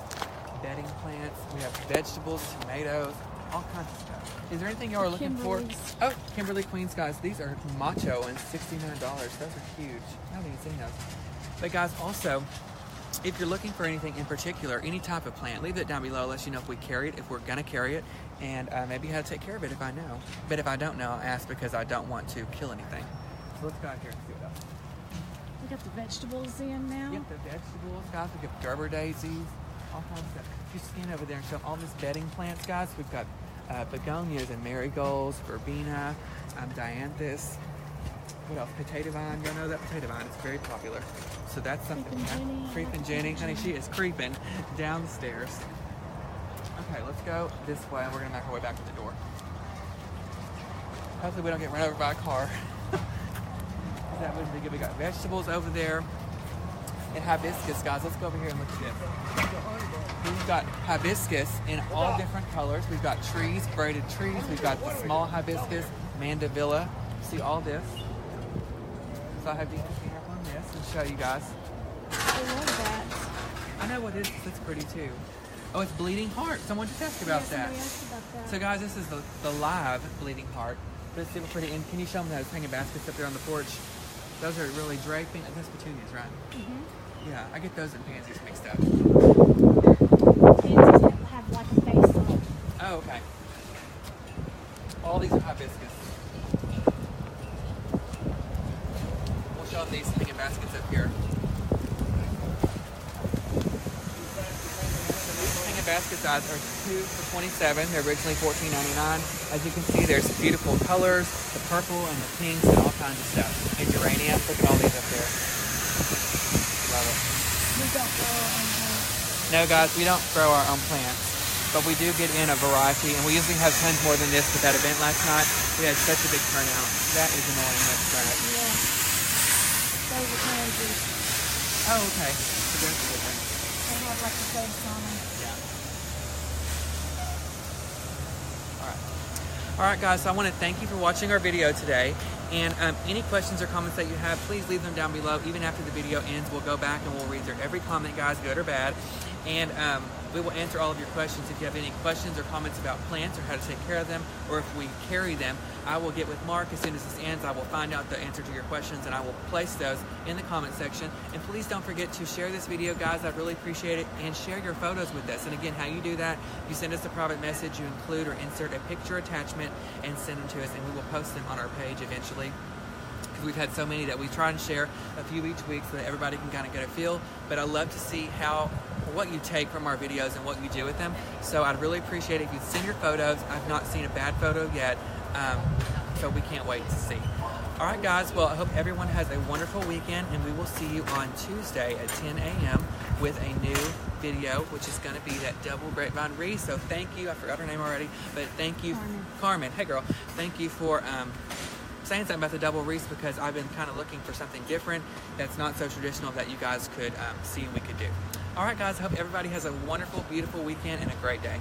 bedding plants. We have vegetables, tomatoes, all kinds of stuff. Is there anything y'all are looking for? Oh, Kimberly Queens, guys. These are macho and $69. Those are huge. I haven't even seen those. But guys, also, if you're looking for anything in particular, any type of plant, leave it down below. Let us know if we carry it, if we're going to carry it, and maybe how to take care of it if I know. But if I don't know, I'll ask because I don't want to kill anything. So let's go out here and see what else. We got the vegetables in now. Yep, the vegetables, guys. We got Gerber daisies, all kinds of stuff. If you scan over there and show all these bedding plants, guys, we've got begonias and marigolds, verbena, dianthus. What else? Potato vine. Y'all know that potato vine is very popular. So that's something. Creeping Jenny. Creeping Jenny. Honey, she is creeping down the stairs. Okay, let's go this way, and we're gonna make our way back to the door. Hopefully we don't get run over by a car. That wouldn't be good. We got vegetables over there and hibiscus, guys. Let's go over here and look at this. We've got hibiscus in all different colors. We've got trees, braided trees. We've got the small hibiscus, mandevilla. See all this? So I have Dina clean up on this and show you guys. I love that. I know what it is. It's pretty too. Oh, it's bleeding heart. Someone just asked about that. Somebody asked about that. So guys, this is the live bleeding heart. But it's super pretty. And can you show them those hanging baskets up there on the porch? Those are really draping. That's petunias, right? Mm-hmm. Yeah, I get those and pansies mixed up. Pansies have like a face on it. Oh, okay. All these are hibiscus. We'll show them these hanging baskets up here. Basket size are 2 for $27. They're originally $14.99. As you can see, there's beautiful colors, the purple and the pinks and all kinds of stuff. And geranium, look at all these up there. Love it. We don't grow our own plants. No, guys, we don't grow our own plants, but we do get in a variety, and we usually have tons more than this. With that event last night, we had such a big turnout. That is annoying. That's crap. Yeah. Those are pansies. Oh, okay. So that's a good one. They have like a face on them. All right, guys, so I want to thank you for watching our video today. And any questions or comments that you have, please leave them down below. Even after the video ends, we'll go back and we'll read through every comment, guys, good or bad. And we will answer all of your questions. If you have any questions or comments about plants or how to take care of them, or if we carry them, I will get with Mark as soon as this ends. I will find out the answer to your questions, and I will place those in the comment section. And please don't forget to share this video, guys. I'd really appreciate it. And share your photos with us. And again, how you do that, you send us a private message, you include or insert a picture attachment and send them to us, and we will post them on our page eventually. We've had so many that we try and share a few each week so that everybody can kind of get a feel. But I love to see what you take from our videos and what you do with them. So I'd really appreciate it if you'd send your photos. I've not seen a bad photo yet, so we can't wait to see. All right, guys. Well, I hope everyone has a wonderful weekend, and we will see you on Tuesday at 10 a.m. with a new video, which is going to be that double grapevine wreath. So thank you. I forgot her name already, but thank you, Carmen. Hey, girl. Thank you for saying something about the double wreaths, because I've been kind of looking for something different that's not so traditional that you guys could see and we could do. All right, guys, I hope everybody has a wonderful, beautiful weekend and a great day.